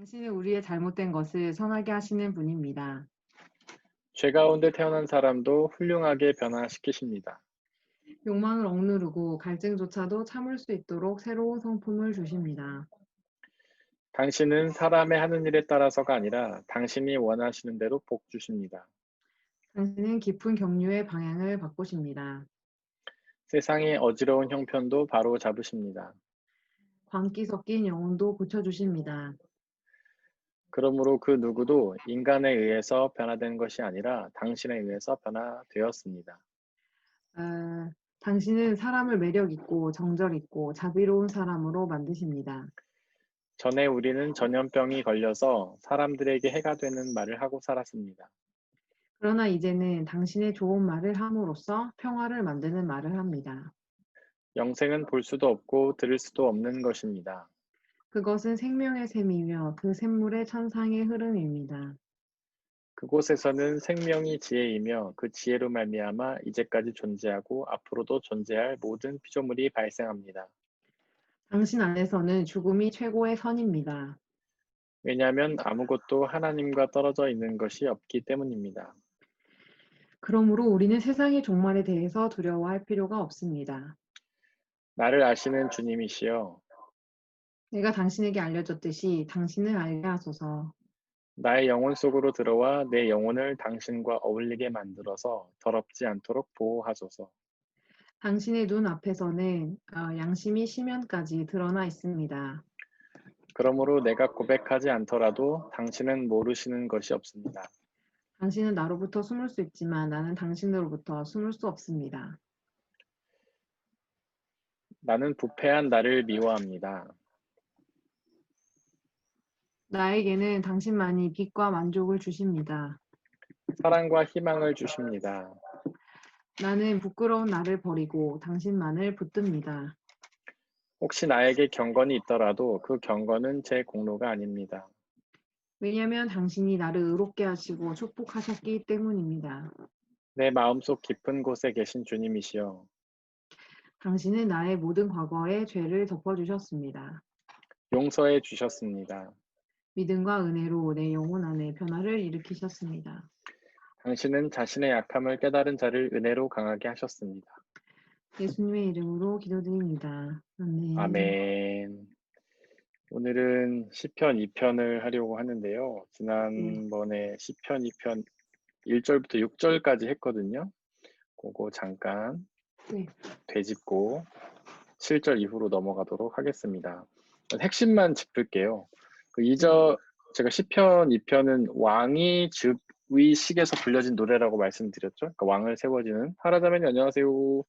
당신은 우리의 잘못된 것을 선하게 하시는 분입니다. 죄 가운데 태어난 사람도 훌륭하게 변화시키십니다. 욕망을 억누르고 갈증조차도 참을 수 있도록 새로운 성품을 주십니다. 당신은 사람의 하는 일에 따라서가 아니라 당신이 원하시는 대로 복 주십니다. 당신은 깊은 경륜의 방향을 바꾸십니다. 세상의 어지러운 형편도 바로 잡으십니다. 광기 섞인 영혼도 고쳐주십니다. 그러므로 그 누구도 인간에 의해서 변화된 것이 아니라 당신에 의해서 변화되었습니다. 아, 당신은 사람을 매력 있고 정절 있고 자비로운 사람으로 만드십니다. 전에 우리는 전염병이 걸려서 사람들에게 해가 되는 말을 하고 살았습니다. 그러나 이제는 당신의 좋은 말을 함으로써 평화를 만드는 말을 합니다. 영생은 볼 수도 없고 들을 수도 없는 것입니다. 그것은 생명의 샘이며 그 샘물의 천상의 흐름입니다. 그곳에서는 생명이 지혜이며 그 지혜로 말미암아 이제까지 존재하고 앞으로도 존재할 모든 피조물이 발생합니다. 당신 안에서는 죽음이 최고의 선입니다. 왜냐하면 아무것도 하나님과 떨어져 있는 것이 없기 때문입니다. 그러므로 우리는 세상의 종말에 대해서 두려워할 필요가 없습니다. 나를 아시는 주님이시여, 내가 당신에게 알려줬듯이 당신을 알게 하소서. 나의 영혼 속으로 들어와 내 영혼을 당신과 어울리게 만들어서 더럽지 않도록 보호하소서. 당신의 눈 앞에서는 양심이 심연까지 드러나 있습니다. 그러므로 내가 고백하지 않더라도 당신은 모르시는 것이 없습니다. 당신은 나로부터 숨을 수 있지만 나는 당신으로부터 숨을 수 없습니다. 나는 부패한 나를 미워합니다. 나에게는 당신만이 빛과 만족을 주십니다. 사랑과 희망을 주십니다. 나는 부끄러운 나를 버리고 당신만을 붙듭니다. 혹시 나에게 경건이 있더라도 그 경건은 제 공로가 아닙니다. 왜냐하면 당신이 나를 의롭게 하시고 축복하셨기 때문입니다. 내 마음속 깊은 곳에 계신 주님이시여, 당신은 나의 모든 과거의 죄를 덮어주셨습니다. 용서해 주셨습니다. 믿음과 은혜로 내 영혼 안에 변화를 일으키셨습니다. 당신은 자신의 약함을 깨달은 자를 은혜로 강하게 하셨습니다. 예수님의 이름으로 기도드립니다. 아멘. 아멘. 오늘은 시편 2편을 하려고 하는데요. 네, 지난번에 시편 2편 1절부터 6절까지 했거든요. 그거 잠깐 네, 되짚고 7절 이후로 넘어가도록 하겠습니다. 핵심만 짚을게요. 그 네. 2절, 제가 시편 2편은 왕이 즉위식에서 불려진 노래라고 말씀드렸죠. 그러니까 왕을 세워지는 하라자매님 안녕하세요.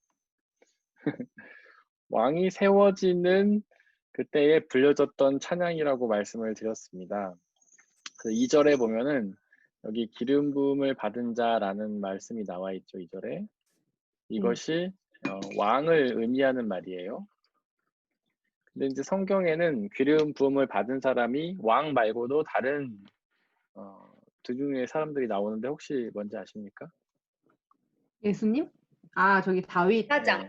왕이 세워지는 그때에 불려졌던 찬양이라고 말씀을 드렸습니다. 그 2절에 보면은 여기 기름 부음을 받은 자라는 말씀이 나와 있죠. 2절에 네. 이것이 왕을 의미하는 말이에요. 근데 이제 성경에는 기름 부음을 받은 사람이 왕 말고도 다른 두 종류의 사람들이 나오는데 혹시 뭔지 아십니까? 예수님? 아, 저기 다윗. 사장.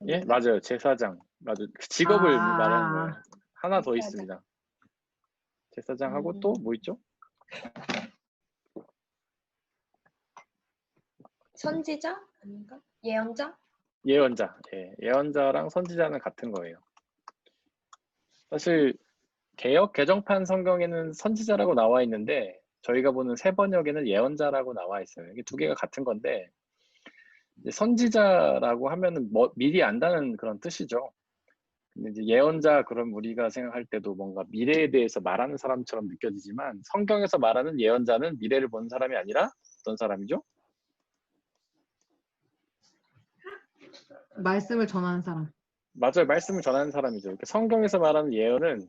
예? 예? 맞아요. 제사장. 맞아요. 그 직업을 말하는 아, 거예요. 하나 더 제사장. 있습니다. 제사장하고 또 뭐 있죠? 선지자 아닌가? 예언자? 예언자. 예. 예언자랑 선지자는 같은 거예요. 사실 개역 개정판 성경에는 선지자라고 나와 있는데 저희가 보는 새 번역에는 예언자라고 나와 있어요. 이게 두 개가 같은 건데 이제 선지자라고 하면은 뭐 미리 안다는 그런 뜻이죠. 근데 이제 예언자 그럼 우리가 생각할 때도 뭔가 미래에 대해서 말하는 사람처럼 느껴지지만 성경에서 말하는 예언자는 미래를 보는 사람이 아니라 어떤 사람이죠? 말씀을 전하는 사람. 맞아요. 말씀을 전하는 사람이죠. 그러니까 성경에서 말하는 예언은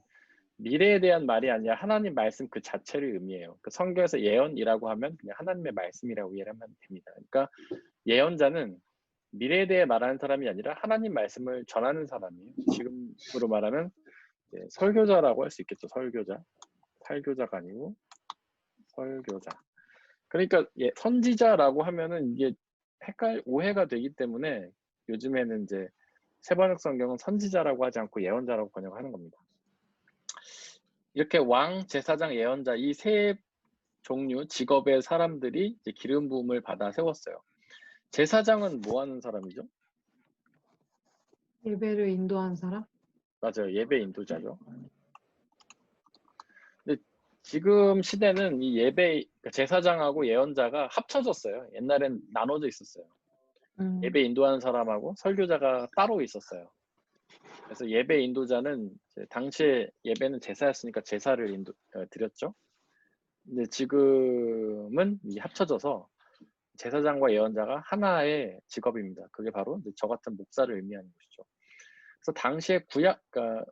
미래에 대한 말이 아니라 하나님 말씀 그 자체를 의미해요. 그 성경에서 예언이라고 하면 그냥 하나님의 말씀이라고 이해를 하면 됩니다. 그러니까 예언자는 미래에 대해 말하는 사람이 아니라 하나님 말씀을 전하는 사람이에요. 지금으로 말하면 설교자라고 할 수 있겠죠. 설교자. 살교자가 아니고 설교자. 그러니까 선지자라고 하면은 이게 오해가 되기 때문에 요즘에는 이제 새번역 성경은 선지자라고 하지 않고 예언자라고 번역하는 겁니다. 이렇게 왕, 제사장, 예언자 이 세 종류 직업의 사람들이 이제 기름 부음을 받아 세웠어요. 제사장은 뭐 하는 사람이죠? 예배를 인도하는 사람? 맞아요. 예배 인도자죠. 근데 지금 시대는 이 그러니까 제사장하고 예언자가 합쳐졌어요. 옛날엔 나눠져 있었어요. 예배 인도하는 사람하고 설교자가 따로 있었어요. 그래서 예배 인도자는 이제 당시에 예배는 제사였으니까 제사를 드렸죠. 근데 지금은 이 합쳐져서 제사장과 예언자가 하나의 직업입니다. 그게 바로 이제 저 같은 목사를 의미하는 것이죠. 그래서 당시에 그러니까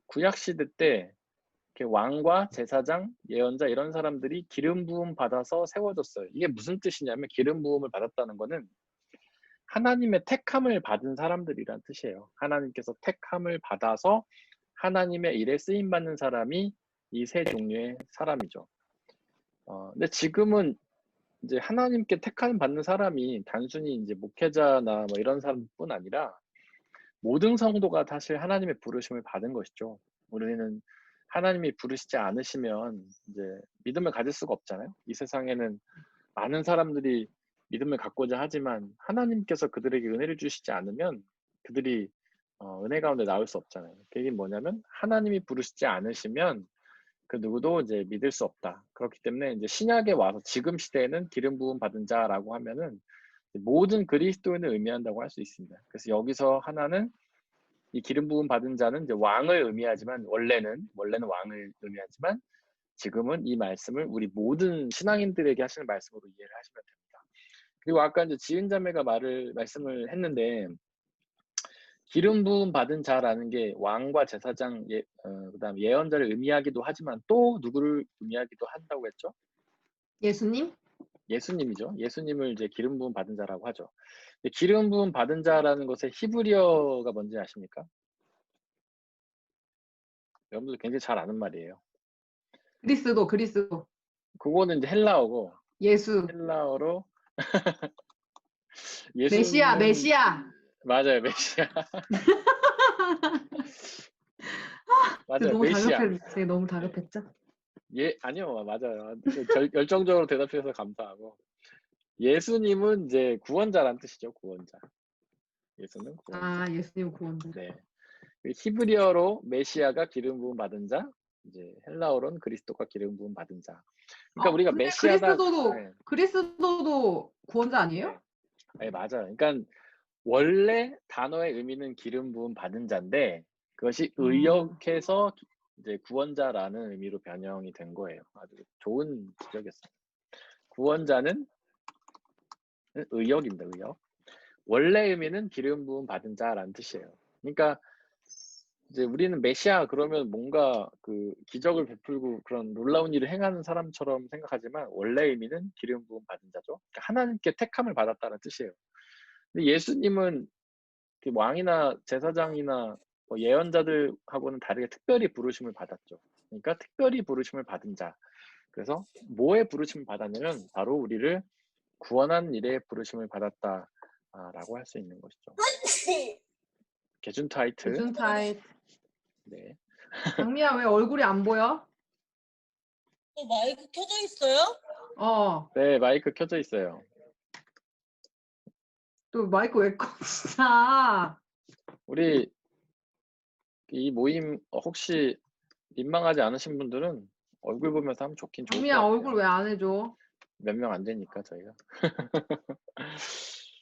구약 시대 때 이렇게 왕과 제사장, 예언자 이런 사람들이 기름 부음 받아서 세워졌어요. 이게 무슨 뜻이냐면 기름 부음을 받았다는 거는 하나님의 택함을 받은 사람들이란 뜻이에요. 하나님께서 택함을 받아서 하나님의 일에 쓰임 받는 사람이 이 세 종류의 사람이죠. 근데 지금은 이제 하나님께 택함 받는 사람이 단순히 이제 목회자나 뭐 이런 사람뿐 아니라 모든 성도가 사실 하나님의 부르심을 받은 것이죠. 우리는 하나님이 부르시지 않으시면 이제 믿음을 가질 수가 없잖아요. 이 세상에는 많은 사람들이 믿음을 갖고자 하지만 하나님께서 그들에게 은혜를 주시지 않으면 그들이 은혜 가운데 나올 수 없잖아요. 그게 뭐냐면 하나님이 부르시지 않으시면 그 누구도 이제 믿을 수 없다. 그렇기 때문에 이제 신약에 와서 지금 시대에는 기름 부음 받은 자라고 하면은 모든 그리스도인을 의미한다고 할 수 있습니다. 그래서 여기서 하나는 이 기름 부음 받은 자는 이제 왕을 의미하지만 원래는 왕을 의미하지만 지금은 이 말씀을 우리 모든 신앙인들에게 하시는 말씀으로 이해를 하시면 됩니다. 그리고 아까 이제 지은 자매가 말씀을 했는데 기름 부음 받은 자라는 게 왕과 제사장, 그다음 예언자를 의미하기도 하지만 또 누구를 의미하기도 한다고 했죠? 예수님? 예수님이죠. 예수님을 이제 기름 부음 받은 자라고 하죠. 기름 부음 받은 자라는 것의 히브리어가 뭔지 아십니까? 여러분들 굉장히 잘 아는 말이에요. 그리스도. 그거는 이제 헬라어고 예수. 헬라어로 메시아, 예수는 메시아. 맞아요, 메시아. 맞아요, 메시아. 제가 너무 다급했죠? 아니요, 맞아요. 열정적으로 대답해서 감사하고. 예수님은 이제 구원자란 뜻이죠, 구원자. 예수는 구원자. 아, 예수님 구원자. 네. 히브리어로 메시아가 기름 부음 받은 자, 이제 헬라어로는 그리스도가 기름 부음 받은 자. 그러니까 우리가 근데 메시아다. 그리스도도 구원자 아니에요? 네, 맞아요. 그러니까 원래 단어의 의미는 기름 부음 받은 자인데 그것이 의역해서 이제 구원자라는 의미로 변형이 된 거예요. 아주 좋은 지적이었어요. 구원자는 의역입니다. 의역. 원래 의미는 기름 부음 받은 자라는 뜻이에요. 그러니까 이제 우리는 메시아 그러면 뭔가 그 기적을 베풀고 그런 놀라운 일을 행하는 사람처럼 생각하지만 원래 의미는 기름 부음 받은 자죠. 그러니까 하나님께 택함을 받았다는 뜻이에요. 근데 예수님은 왕이나 제사장이나 뭐 예언자들하고는 다르게 특별히 부르심을 받았죠. 그러니까 특별히 부르심을 받은 자. 그래서 뭐에 부르심을 받았냐면 바로 우리를 구원한 일에 부르심을 받았다라고 할 수 있는 것이죠. 게준타이트. 네. 장미야, 왜 얼굴이 안 보여? 마이크 켜져 있어요? 네, 마이크 켜져 있어요. 또 마이크 왜 꺼, 진짜. 우리 이 모임 혹시 민망하지 않으신 분들은 얼굴 보면서 하면 좋긴 좋을 것 장미야, 같아요. 얼굴 왜 안 해줘? 몇 명 안 되니까 저희가.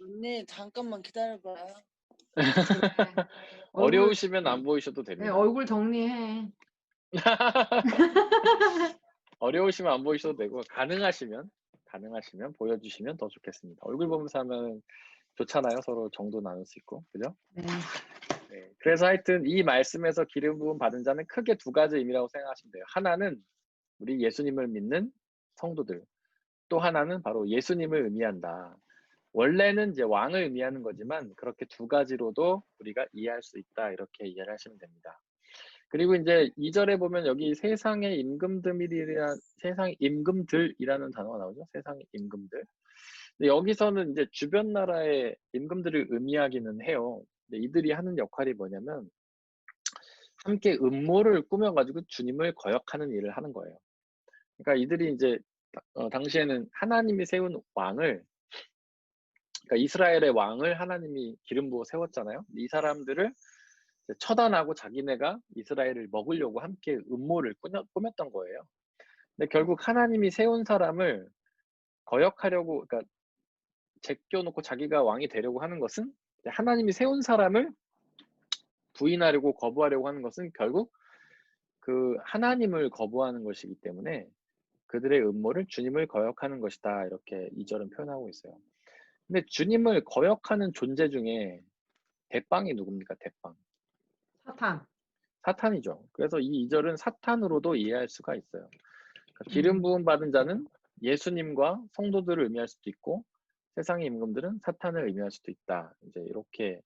언니 잠깐만 기다려봐요. 어려우시면 안 보이셔도 네, 됩니다. 얼굴 정리해. 어려우시면 안 보이셔도 되고 가능하시면 보여주시면 더 좋겠습니다. 얼굴 보면서 하면 좋잖아요. 서로 정도 나눌 수 있고, 그죠? 네. 네. 그래서 하여튼 이 말씀에서 기름 부음 받은 자는 크게 두 가지 의미라고 생각하시면 돼요. 하나는 우리 예수님을 믿는 성도들, 또 하나는 바로 예수님을 의미한다. 원래는 이제 왕을 의미하는 거지만 그렇게 두 가지로도 우리가 이해할 수 있다. 이렇게 이해를 하시면 됩니다. 그리고 이제 2절에 보면 여기 세상의 임금들이라는 단어가 나오죠. 세상의 임금들. 근데 여기서는 이제 주변 나라의 임금들을 의미하기는 해요. 근데 이들이 하는 역할이 뭐냐면 함께 음모를 꾸며가지고 주님을 거역하는 일을 하는 거예요. 그러니까 이들이 이제 당시에는 하나님이 세운 왕을, 그러니까 이스라엘의 왕을 하나님이 기름 부어 세웠잖아요. 이 사람들을 이제 처단하고 자기네가 이스라엘을 먹으려고 함께 음모를 꾸몄던 거예요. 근데 결국 하나님이 세운 사람을 거역하려고, 그러니까 제껴놓고 자기가 왕이 되려고 하는 것은, 하나님이 세운 사람을 부인하려고 거부하려고 하는 것은 결국 그 하나님을 거부하는 것이기 때문에 그들의 음모를 주님을 거역하는 것이다. 이렇게 2절은 표현하고 있어요. 근데 주님을 거역하는 존재 중에 대빵이 누굽니까? 대빵. 사탄. 사탄이죠. 그래서 이 2절은 사탄으로도 이해할 수가 있어요. 그러니까 기름 부음 받은 자는 예수님과 성도들을 의미할 수도 있고 세상의 임금들은 사탄을 의미할 수도 있다. 이제 이렇게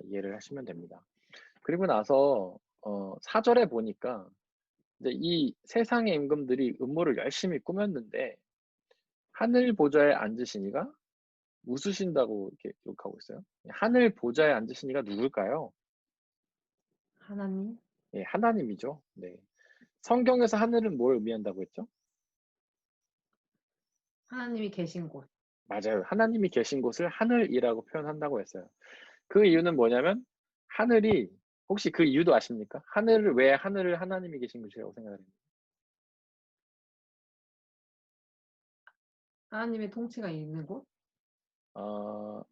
이해를 하시면 됩니다. 그리고 나서 4절에 보니까 이제 이 세상의 임금들이 음모를 열심히 꾸몄는데 하늘 보좌에 앉으시니가 웃으신다고 이렇게 기록하고 있어요. 하늘 보좌에 앉으시니가 누굴까요? 하나님. 예, 하나님이죠. 네. 성경에서 하늘은 뭘 의미한다고 했죠? 하나님이 계신 곳. 맞아요. 하나님이 계신 곳을 하늘이라고 표현한다고 했어요. 그 이유는 뭐냐면 하늘이, 혹시 그 이유도 아십니까? 왜 하늘을 하나님이 계신 곳이라고 생각합니까? 하나님의 통치가 있는 곳?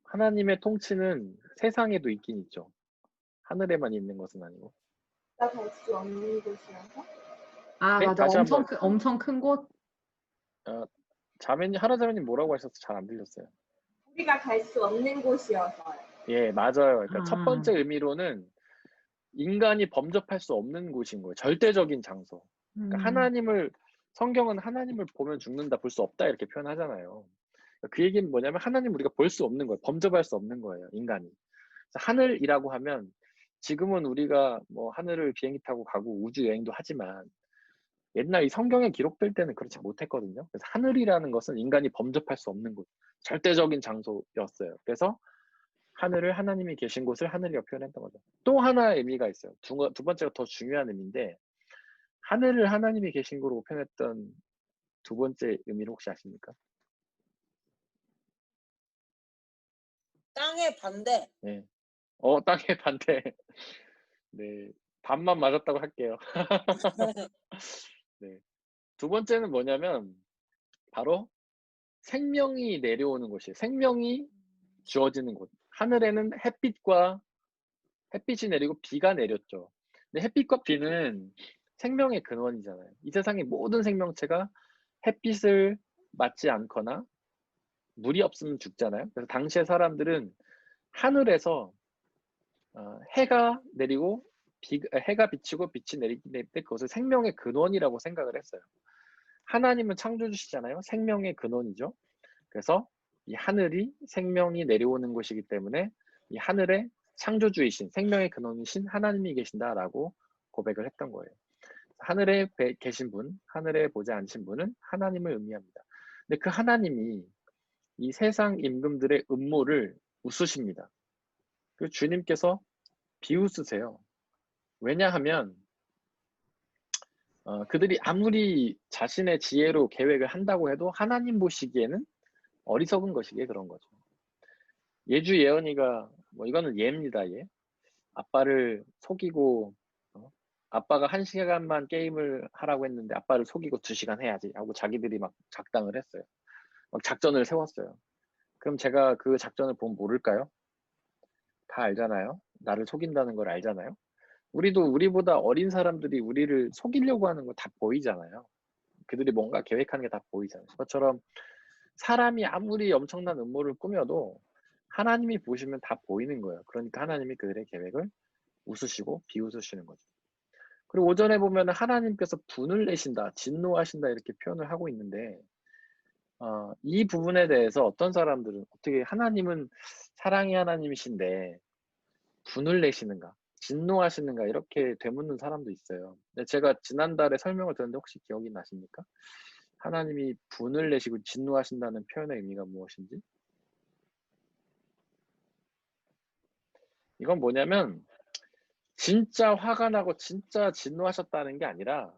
하나님의 통치는 세상에도 있긴 있죠. 하늘에만 있는 것은 아니고. 나 갈 수 없는 곳이어서? 아, 네? 맞아. 다시 한번. 엄청 큰 곳? 하나자매님 뭐라고 하셔서 잘 안 들렸어요. 우리가 갈 수 없는 곳이어서요. 예, 맞아요. 그러니까 첫 아. 번째 의미로는 인간이 범접할 수 없는 곳인 거예요. 절대적인 장소. 그러니까 성경은 하나님을 보면 죽는다, 볼 수 없다 이렇게 표현하잖아요. 그 얘기는 뭐냐면 하나님 우리가 볼 수 없는 거예요. 범접할 수 없는 거예요, 인간이. 그래서 하늘이라고 하면 지금은 우리가 뭐 하늘을 비행기 타고 가고 우주 여행도 하지만 옛날 이 성경에 기록될 때는 그렇지 못했거든요. 그래서 하늘이라는 것은 인간이 범접할 수 없는 곳, 절대적인 장소였어요. 그래서 하늘을, 하나님이 계신 곳을 하늘이라고 표현했던 거죠. 또 하나의 의미가 있어요. 두 번째가 더 중요한 의미인데, 하늘을 하나님이 계신 곳으로 표현했던 두 번째 의미를 혹시 아십니까? 땅의 반대. 네. 땅의 반대. 네. 반만 맞았다고 할게요. 네. 두 번째는 뭐냐면, 바로 생명이 내려오는 곳이에요. 생명이 주어지는 곳. 하늘에는 햇빛이 내리고 비가 내렸죠. 근데 햇빛과 비는 생명의 근원이잖아요. 이 세상의 모든 생명체가 햇빛을 맞지 않거나 물이 없으면 죽잖아요. 그래서 당시의 사람들은 하늘에서 해가 내리고 해가 비치고 빛이 내릴 때 그것을 생명의 근원이라고 생각을 했어요. 하나님은 창조주시잖아요. 생명의 근원이죠. 그래서 이 하늘이 생명이 내려오는 곳이기 때문에 이 하늘에 창조주이신 생명의 근원이신 하나님이 계신다라고 고백을 했던 거예요. 하늘에 계신 분, 하늘에 보지 않으신 분은 하나님을 의미합니다. 근데 그 하나님이 이 세상 임금들의 음모를 웃으십니다. 그 주님께서 비웃으세요. 왜냐하면 그들이 아무리 자신의 지혜로 계획을 한다고 해도 하나님 보시기에는 어리석은 것이기에 그런 거죠. 예주 예언이가 뭐 이거는 예입니다. 예. 아빠를 속이고 아빠가 1시간만 게임을 하라고 했는데 아빠를 속이고 2시간 해야지 하고 자기들이 막 작당을 했어요. 막 작전을 세웠어요. 그럼 제가 그 작전을 보면 모를까요? 다 알잖아요. 나를 속인다는 걸 알잖아요. 우리도 우리보다 어린 사람들이 우리를 속이려고 하는 거 다 보이잖아요. 그들이 뭔가 계획하는 게 다 보이잖아요. 그것처럼 사람이 아무리 엄청난 음모를 꾸며도 하나님이 보시면 다 보이는 거예요. 그러니까 하나님이 그들의 계획을 웃으시고 비웃으시는 거죠. 그리고 오전에 보면 하나님께서 분을 내신다, 진노하신다 이렇게 표현을 하고 있는데 이 부분에 대해서 어떤 사람들은 어떻게 하나님은 사랑의 하나님이신데 분을 내시는가, 진노하시는가 이렇게 되묻는 사람도 있어요. 근데 제가 지난달에 설명을 드렸는데 혹시 기억이 나십니까? 하나님이 분을 내시고 진노하신다는 표현의 의미가 무엇인지? 이건 뭐냐면 진짜 화가 나고 진짜 진노하셨다는 게 아니라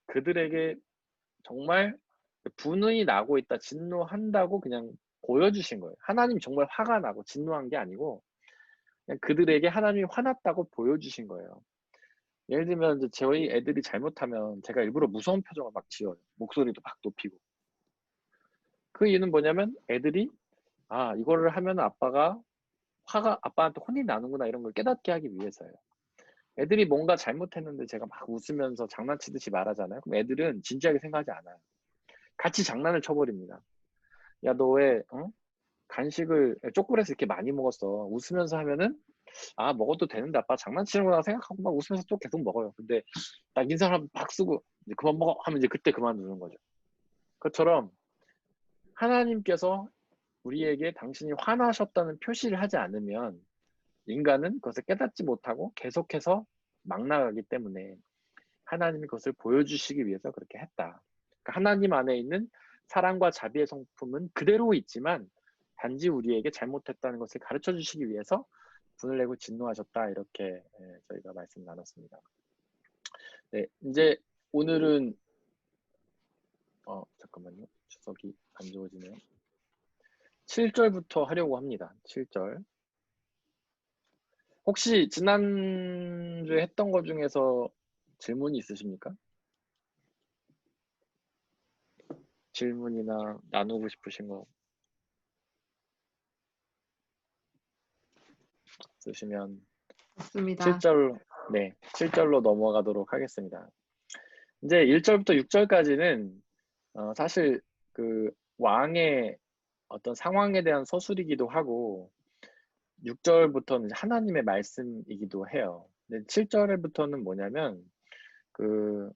그들에게 정말 분이 나고 있다, 진노한다고 그냥 보여주신 거예요. 하나님이 정말 화가 나고 진노한 게 아니고 그냥 그들에게 하나님이 화났다고 보여주신 거예요. 예를 들면 이제 저희 애들이 잘못하면 제가 일부러 무서운 표정을 막 지어요. 목소리도 막 높이고. 그 이유는 뭐냐면 애들이 아, 이거를 하면 아빠한테 혼이 나는구나 이런 걸 깨닫게 하기 위해서예요. 애들이 뭔가 잘못했는데 제가 막 웃으면서 장난치듯이 말하잖아요. 그럼 애들은 진지하게 생각하지 않아요. 같이 장난을 쳐버립니다. 야, 너 왜 간식을 초콜릿을 이렇게 많이 먹었어? 웃으면서 하면은 아, 먹어도 되는데 아빠 장난치는 거라 생각하고 막 웃으면서 또 계속 먹어요. 근데 딱 인사를 하면 박 쓰고 이제 그만 먹어 하면 이제 그때 그만두는 거죠. 그것처럼 하나님께서 우리에게 당신이 화나셨다는 표시를 하지 않으면 인간은 그것을 깨닫지 못하고 계속해서 막 나가기 때문에 하나님이 그것을 보여주시기 위해서 그렇게 했다. 그러니까 하나님 안에 있는 사랑과 자비의 성품은 그대로 있지만 단지 우리에게 잘못했다는 것을 가르쳐 주시기 위해서 분을 내고 진노하셨다. 이렇게 저희가 말씀 나눴습니다. 네, 이제 오늘은 잠깐만요. 주석이 안 좋아지네요. 7절부터 하려고 합니다. 7절. 혹시 지난주에 했던 것 중에서 질문이 있으십니까? 질문이나 나누고 싶으신 거 있으시면 좋습니다. 7절로 넘어가도록 하겠습니다. 이제 1절부터 6절까지는 사실 그 왕의 어떤 상황에 대한 서술이기도 하고 6절부터는 하나님의 말씀이기도 해요. 근데 7절부터는 뭐냐면 그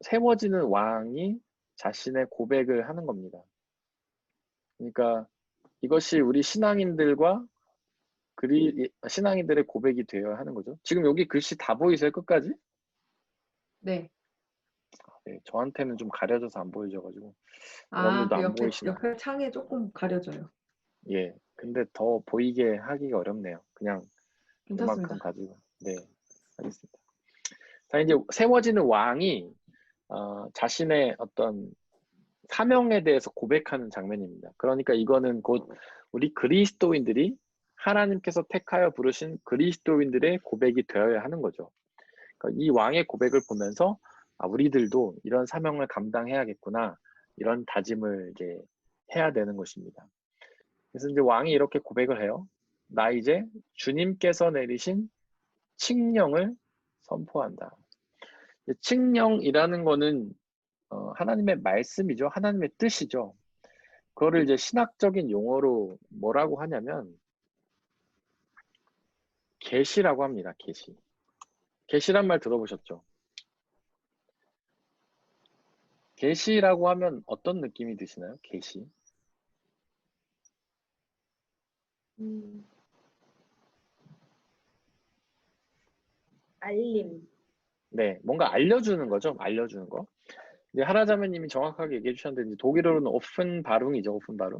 세워지는 왕이 자신의 고백을 하는 겁니다. 그러니까 이것이 우리 신앙인들의 고백이 되어야 하는 거죠. 지금 여기 글씨 다 보이세요? 끝까지? 네. 네, 저한테는 좀 가려져서 안 보이셔가지고 그 여러분들도 안 보이시나? 옆에 창에 조금 가려져요. 예, 근데 더 보이게 하기가 어렵네요. 그냥 괜찮습니다. 이만큼 가지고 네, 하겠습니다. 자, 이제 세워지는 왕이 자신의 어떤 사명에 대해서 고백하는 장면입니다. 그러니까 이거는 곧 우리 그리스도인들이 하나님께서 택하여 부르신 그리스도인들의 고백이 되어야 하는 거죠. 그러니까 이 왕의 고백을 보면서 우리들도 이런 사명을 감당해야겠구나 이런 다짐을 이제 해야 되는 것입니다. 그래서 이제 왕이 이렇게 고백을 해요. 나 이제 주님께서 내리신 칙령을 선포한다. 칙령이라는 거는 하나님의 말씀이죠. 하나님의 뜻이죠. 그거를 이제 신학적인 용어로 뭐라고 하냐면 계시라고 합니다. 계시. 계시란 말 들어보셨죠? 계시라고 하면 어떤 느낌이 드시나요? 계시. 알림. 네, 뭔가 알려주는 거죠. 알려주는 거. 이제 하라자매님이 정확하게 얘기해 주셨는데 이제 독일어로는 오픈바룽이죠. 오픈바룽.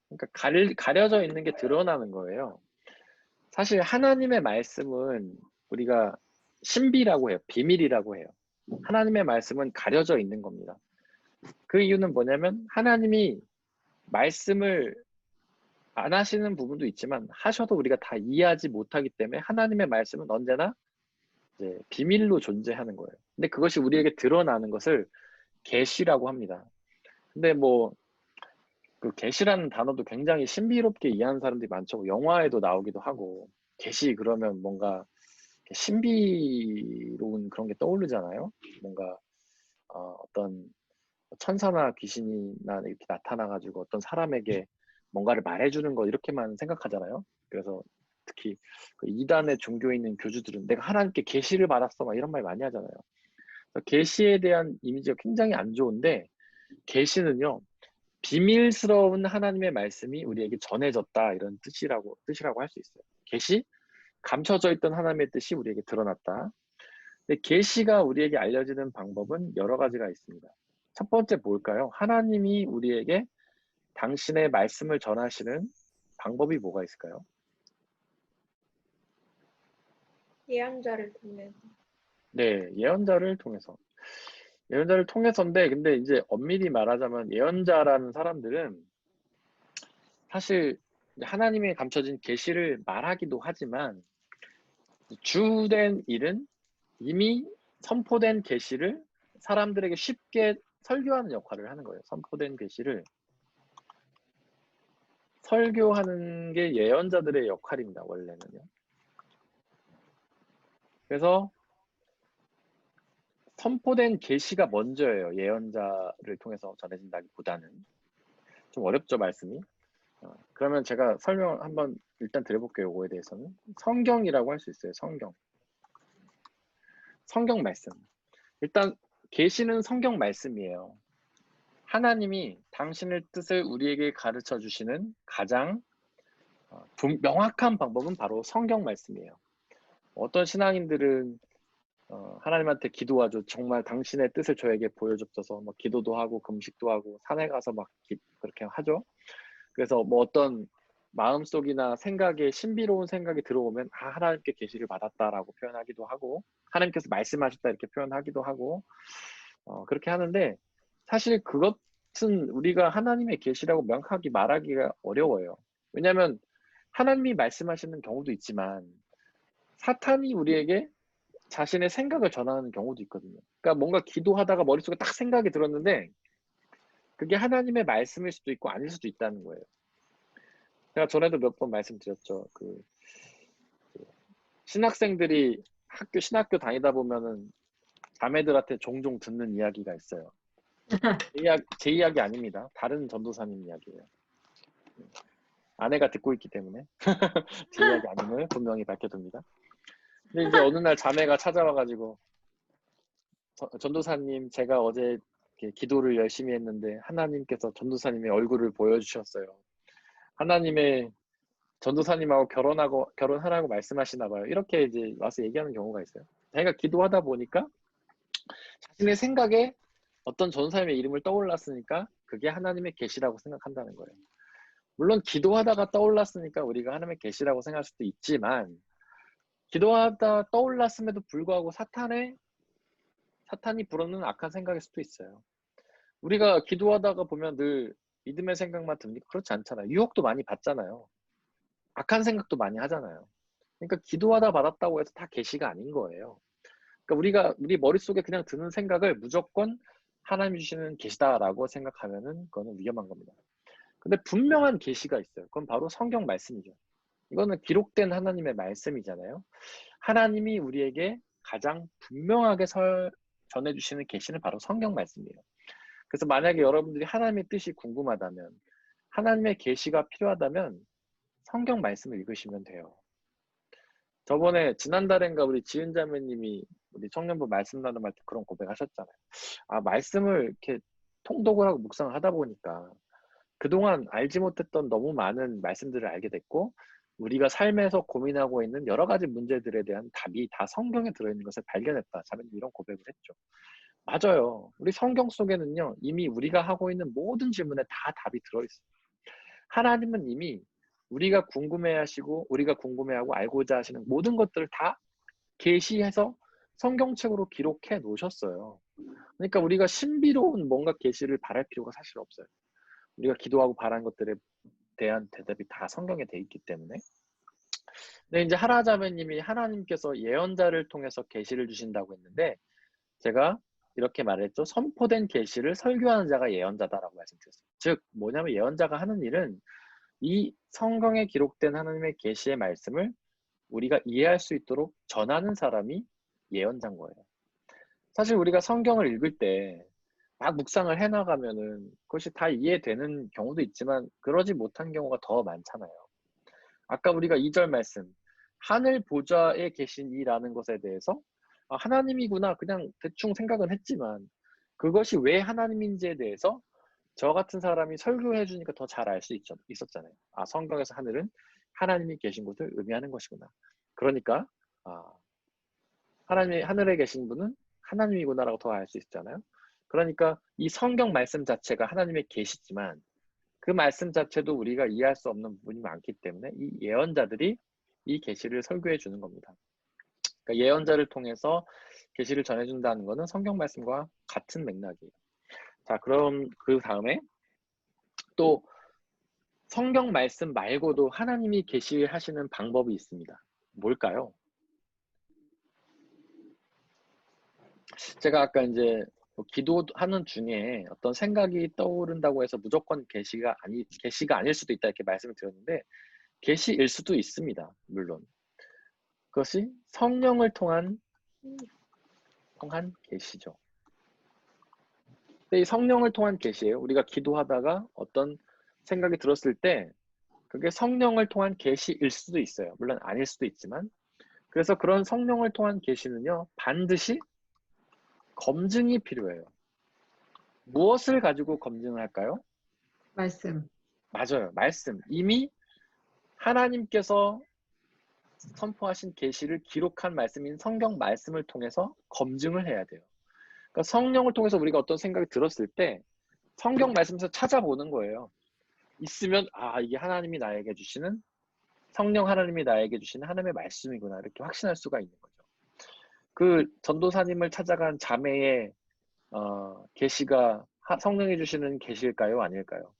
그러니까 가려져 있는 게 드러나는 거예요. 사실 하나님의 말씀은 우리가 신비라고 해요. 비밀이라고 해요. 하나님의 말씀은 가려져 있는 겁니다. 그 이유는 뭐냐면 하나님이 말씀을 안 하시는 부분도 있지만 하셔도 우리가 다 이해하지 못하기 때문에 하나님의 말씀은 언제나 이제 비밀로 존재하는 거예요. 근데 그것이 우리에게 드러나는 것을 계시라고 합니다. 근데 뭐 그 계시라는 단어도 굉장히 신비롭게 이해하는 사람들이 많죠. 영화에도 나오기도 하고 계시 그러면 뭔가 신비로운 그런 게 떠오르잖아요. 뭔가 어떤 천사나 귀신이나 이렇게 나타나가지고 어떤 사람에게 뭔가를 말해주는 거 이렇게만 생각하잖아요. 그래서 특히 그 이단의 종교에 있는 교주들은 내가 하나님께 계시를 받았어 막 이런 말 많이 하잖아요. 계시에 대한 이미지가 굉장히 안 좋은데 계시는요 비밀스러운 하나님의 말씀이 우리에게 전해졌다 이런 뜻이라고 할 수 있어요. 계시 감춰져 있던 하나님의 뜻이 우리에게 드러났다. 근데 계시가 우리에게 알려지는 방법은 여러 가지가 있습니다. 첫 번째 뭘까요? 하나님이 우리에게 당신의 말씀을 전하시는 방법이 뭐가 있을까요? 예언자를 통해서. 네, 예언자를 통해서. 예언자를 통해서인데, 근데 이제 엄밀히 말하자면 예언자라는 사람들은 사실 하나님의 감춰진 계시를 말하기도 하지만 주된 일은 이미 선포된 계시를 사람들에게 쉽게 설교하는 역할을 하는 거예요. 선포된 계시를 설교하는 게 예언자들의 역할입니다. 원래는요. 그래서 선포된 계시가 먼저예요. 예언자를 통해서 전해진다기보다는. 좀 어렵죠, 말씀이? 그러면 제가 설명 한번 일단 드려볼게요. 이거에 대해서는. 성경이라고 할 수 있어요. 성경. 성경 말씀. 일단 계시는 성경 말씀이에요. 하나님이 당신의 뜻을 우리에게 가르쳐 주시는 가장 명확한 방법은 바로 성경 말씀이에요. 어떤 신앙인들은 하나님한테 기도하죠. 정말 당신의 뜻을 저에게 보여주옵소서. 뭐 기도도 하고 금식도 하고 산에 가서 막 그렇게 하죠. 그래서 뭐 어떤 마음속이나 생각에 신비로운 생각이 들어오면 하나님께 계시를 받았다라고 표현하기도 하고 하나님께서 말씀하셨다 이렇게 표현하기도 하고 그렇게 하는데 사실 그것은 우리가 하나님의 계시라고 명확하게 말하기가 어려워요. 왜냐하면 하나님이 말씀하시는 경우도 있지만 사탄이 우리에게 자신의 생각을 전하는 경우도 있거든요. 그러니까 뭔가 기도하다가 머릿속에 딱 생각이 들었는데 그게 하나님의 말씀일 수도 있고 아닐 수도 있다는 거예요. 제가 전에도 몇 번 말씀드렸죠. 신학생들이 신학교 다니다 보면은 자매들한테 종종 듣는 이야기가 있어요. 제 이야기 아닙니다. 다른 전도사님 이야기예요. 아내가 듣고 있기 때문에 제 이야기 아님을 분명히 밝혀둡니다. 근데 이제 어느 날 자매가 찾아와가지고 전도사님 제가 어제 기도를 열심히 했는데 하나님께서 전도사님의 얼굴을 보여주셨어요. 하나님의 전도사님하고 결혼하라고 말씀하시나 봐요. 이렇게 이제 와서 얘기하는 경우가 있어요. 자기가 기도하다 보니까 자신의 생각에 어떤 전도사님의 이름을 떠올랐으니까 그게 하나님의 계시라고 생각한다는 거예요. 물론 기도하다가 떠올랐으니까 우리가 하나님의 계시라고 생각할 수도 있지만 기도하다 떠올랐음에도 불구하고 사탄이 불어넣는 악한 생각일 수도 있어요. 우리가 기도하다가 보면 늘 믿음의 생각만 듭니까? 그렇지 않잖아요. 유혹도 많이 받잖아요. 악한 생각도 많이 하잖아요. 그러니까 기도하다 받았다고 해서 다 계시가 아닌 거예요. 그러니까 우리 머릿속에 그냥 드는 생각을 무조건 하나님이 주시는 계시다라고 생각하면은 그거는 위험한 겁니다. 근데 분명한 계시가 있어요. 그건 바로 성경 말씀이죠. 이거는 기록된 하나님의 말씀이잖아요. 하나님이 우리에게 가장 분명하게 전해주시는 계시는 바로 성경 말씀이에요. 그래서 만약에 여러분들이 하나님의 뜻이 궁금하다면 하나님의 계시가 필요하다면 성경 말씀을 읽으시면 돼요. 저번에 지난달인가 우리 지은 자매님이 우리 청년부 말씀 나눔할 때 그런 고백하셨잖아요. 말씀을 이렇게 통독을 하고 묵상을 하다 보니까 그동안 알지 못했던 너무 많은 말씀들을 알게 됐고 우리가 삶에서 고민하고 있는 여러 가지 문제들에 대한 답이 다 성경에 들어있는 것을 발견했다. 자매님 이런 고백을 했죠. 맞아요. 우리 성경 속에는요. 이미 우리가 하고 있는 모든 질문에 다 답이 들어있어요. 하나님은 이미 우리가 궁금해하시고 우리가 궁금해하고 알고자 하시는 모든 것들을 다 계시해서 성경책으로 기록해 놓으셨어요. 그러니까 우리가 신비로운 뭔가 계시를 바랄 필요가 사실 없어요. 우리가 기도하고 바란 것들에 대한 대답이 다 성경에 돼 있기 때문에. 근데 이제 하라자매님이 하나님께서 예언자를 통해서 계시를 주신다고 했는데 제가 이렇게 말했죠. 선포된 계시를 설교하는 자가 예언자다라고 말씀드렸어요. 즉 뭐냐면 예언자가 하는 일은 이 성경에 기록된 하나님의 계시의 말씀을 우리가 이해할 수 있도록 전하는 사람이 예언자인 거예요. 사실 우리가 성경을 읽을 때 막 묵상을 해나가면은 그것이 다 이해되는 경우도 있지만 그러지 못한 경우가 더 많잖아요. 아까 우리가 2절 말씀 하늘 보좌에 계신 이라는 것에 대해서 하나님이구나 그냥 대충 생각은 했지만 그것이 왜 하나님인지에 대해서 저 같은 사람이 설교해 주니까 더 잘 알 수 있었잖아요. 성경에서 하늘은 하나님이 계신 곳을 의미하는 것이구나. 그러니까 하나님이 하늘에 계신 분은 하나님이구나라고 더 알 수 있잖아요. 그러니까 이 성경 말씀 자체가 하나님의 계시지만 그 말씀 자체도 우리가 이해할 수 없는 부분이 많기 때문에 이 예언자들이 이 계시를 설교해 주는 겁니다. 그러니까 예언자를 통해서 계시를 전해준다는 것은 성경 말씀과 같은 맥락이에요. 자, 그럼 그 다음에 또 성경 말씀 말고도 하나님이 계시하시는 방법이 있습니다. 뭘까요? 제가 아까 이제 기도하는 중에 어떤 생각이 떠오른다고 해서 무조건 계시가 아닐 수도 있다 이렇게 말씀을 드렸는데 계시일 수도 있습니다. 물론 그것이 성령을 통한 계시죠. 근데 이 성령을 통한 계시예요. 우리가 기도하다가 어떤 생각이 들었을 때 그게 성령을 통한 계시일 수도 있어요. 물론 아닐 수도 있지만 그래서 그런 성령을 통한 계시는요 반드시 검증이 필요해요. 무엇을 가지고 검증을 할까요? 말씀. 맞아요. 말씀. 이미 하나님께서 선포하신 계시를 기록한 말씀인 성경 말씀을 통해서 검증을 해야 돼요. 그러니까 성령을 통해서 우리가 어떤 생각이 들었을 때 성경 말씀에서 찾아보는 거예요. 있으면 이게 하나님이 나에게 주시는 성령 하나님이 나에게 주시는 하나님의 말씀이구나 이렇게 확신할 수가 있는 거죠. 그 전도사님을 찾아간 자매의 계시가 성령이 주시는 계시일까요? 아닐까요?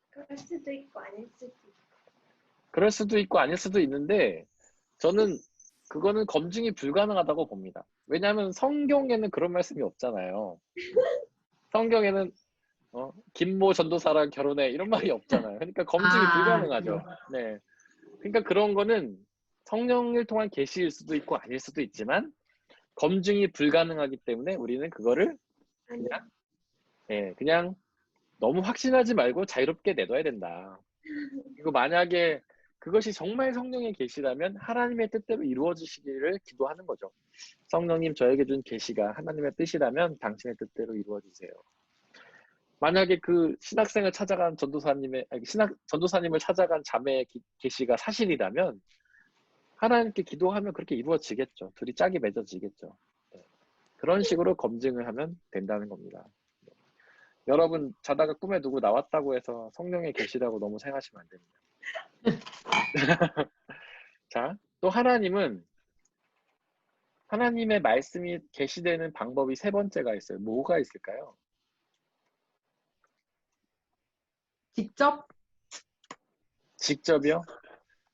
그럴 수도 있고 아닐 수도 있고. 그럴 수도 있고 아닐 수도 있는데 저는 그거는 검증이 불가능하다고 봅니다. 왜냐하면 성경에는 그런 말씀이 없잖아요. 성경에는 김모 전도사랑 결혼해 이런 말이 없잖아요. 그러니까 검증이 불가능하죠. 네. 그러니까 그런 거는 성령을 통한 계시일 수도 있고 아닐 수도 있지만 검증이 불가능하기 때문에 우리는 그거를 그냥 너무 확신하지 말고 자유롭게 내둬야 된다. 그리고 만약에 그것이 정말 성령의 계시라면 하나님의 뜻대로 이루어지시기를 기도하는 거죠. 성령님 저에게 준 계시가 하나님의 뜻이라면 당신의 뜻대로 이루어지세요. 만약에 그 신학생을 찾아간 전도사님을 찾아간 자매의 계시가 사실이라면 하나님께 기도하면 그렇게 이루어지겠죠. 둘이 짝이 맺어지겠죠. 그런 식으로 검증을 하면 된다는 겁니다. 여러분 자다가 꿈에 누구 나왔다고 해서 성령의 계시라고 너무 생각하시면 안 됩니다. 자, 또 하나님의 말씀이 계시되는 방법이 세 번째가 있어요. 뭐가 있을까요? 직접이요?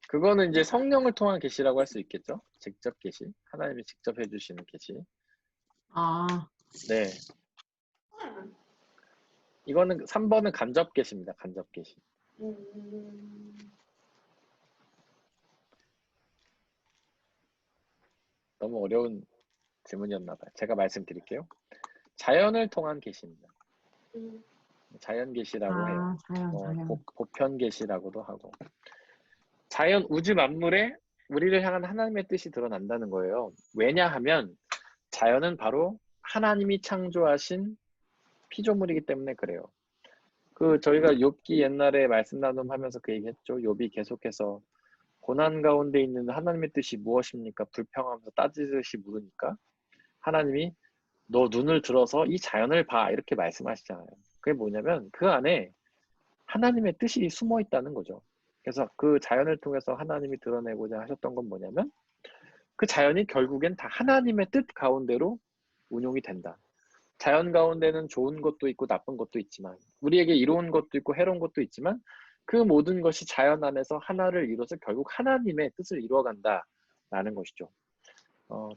그거는 이제 성령을 통한 계시라고 할 수 있겠죠? 직접 계시. 하나님이 직접 해주시는 계시. 네. 이거는 3번은 간접 계시입니다. 간접 계시. 너무 어려운 질문이었나 봐요. 제가 말씀드릴게요. 자연을 통한 계시입니다. 자연 계시라고 해요. 보편 계시라고도 하고. 자연 우주 만물에 우리를 향한 하나님의 뜻이 드러난다는 거예요. 왜냐하면 자연은 바로 하나님이 창조하신 피조물이기 때문에 그래요. 저희가 욥기 옛날에 말씀 나눔하면서 그 얘기했죠. 욥이 계속해서 고난 가운데 있는 하나님의 뜻이 무엇입니까? 불평하면서 따지듯이 물으니까 하나님이 너 눈을 들어서 이 자연을 봐 이렇게 말씀하시잖아요. 그게 뭐냐면 그 안에 하나님의 뜻이 숨어 있다는 거죠. 그래서 그 자연을 통해서 하나님이 드러내고자 하셨던 건 뭐냐면 그 자연이 결국엔 다 하나님의 뜻 가운데로 운용이 된다. 자연 가운데는 좋은 것도 있고 나쁜 것도 있지만 우리에게 이로운 것도 있고 해로운 것도 있지만 그 모든 것이 자연 안에서 하나를 이뤄서 결국 하나님의 뜻을 이루어간다라는 것이죠.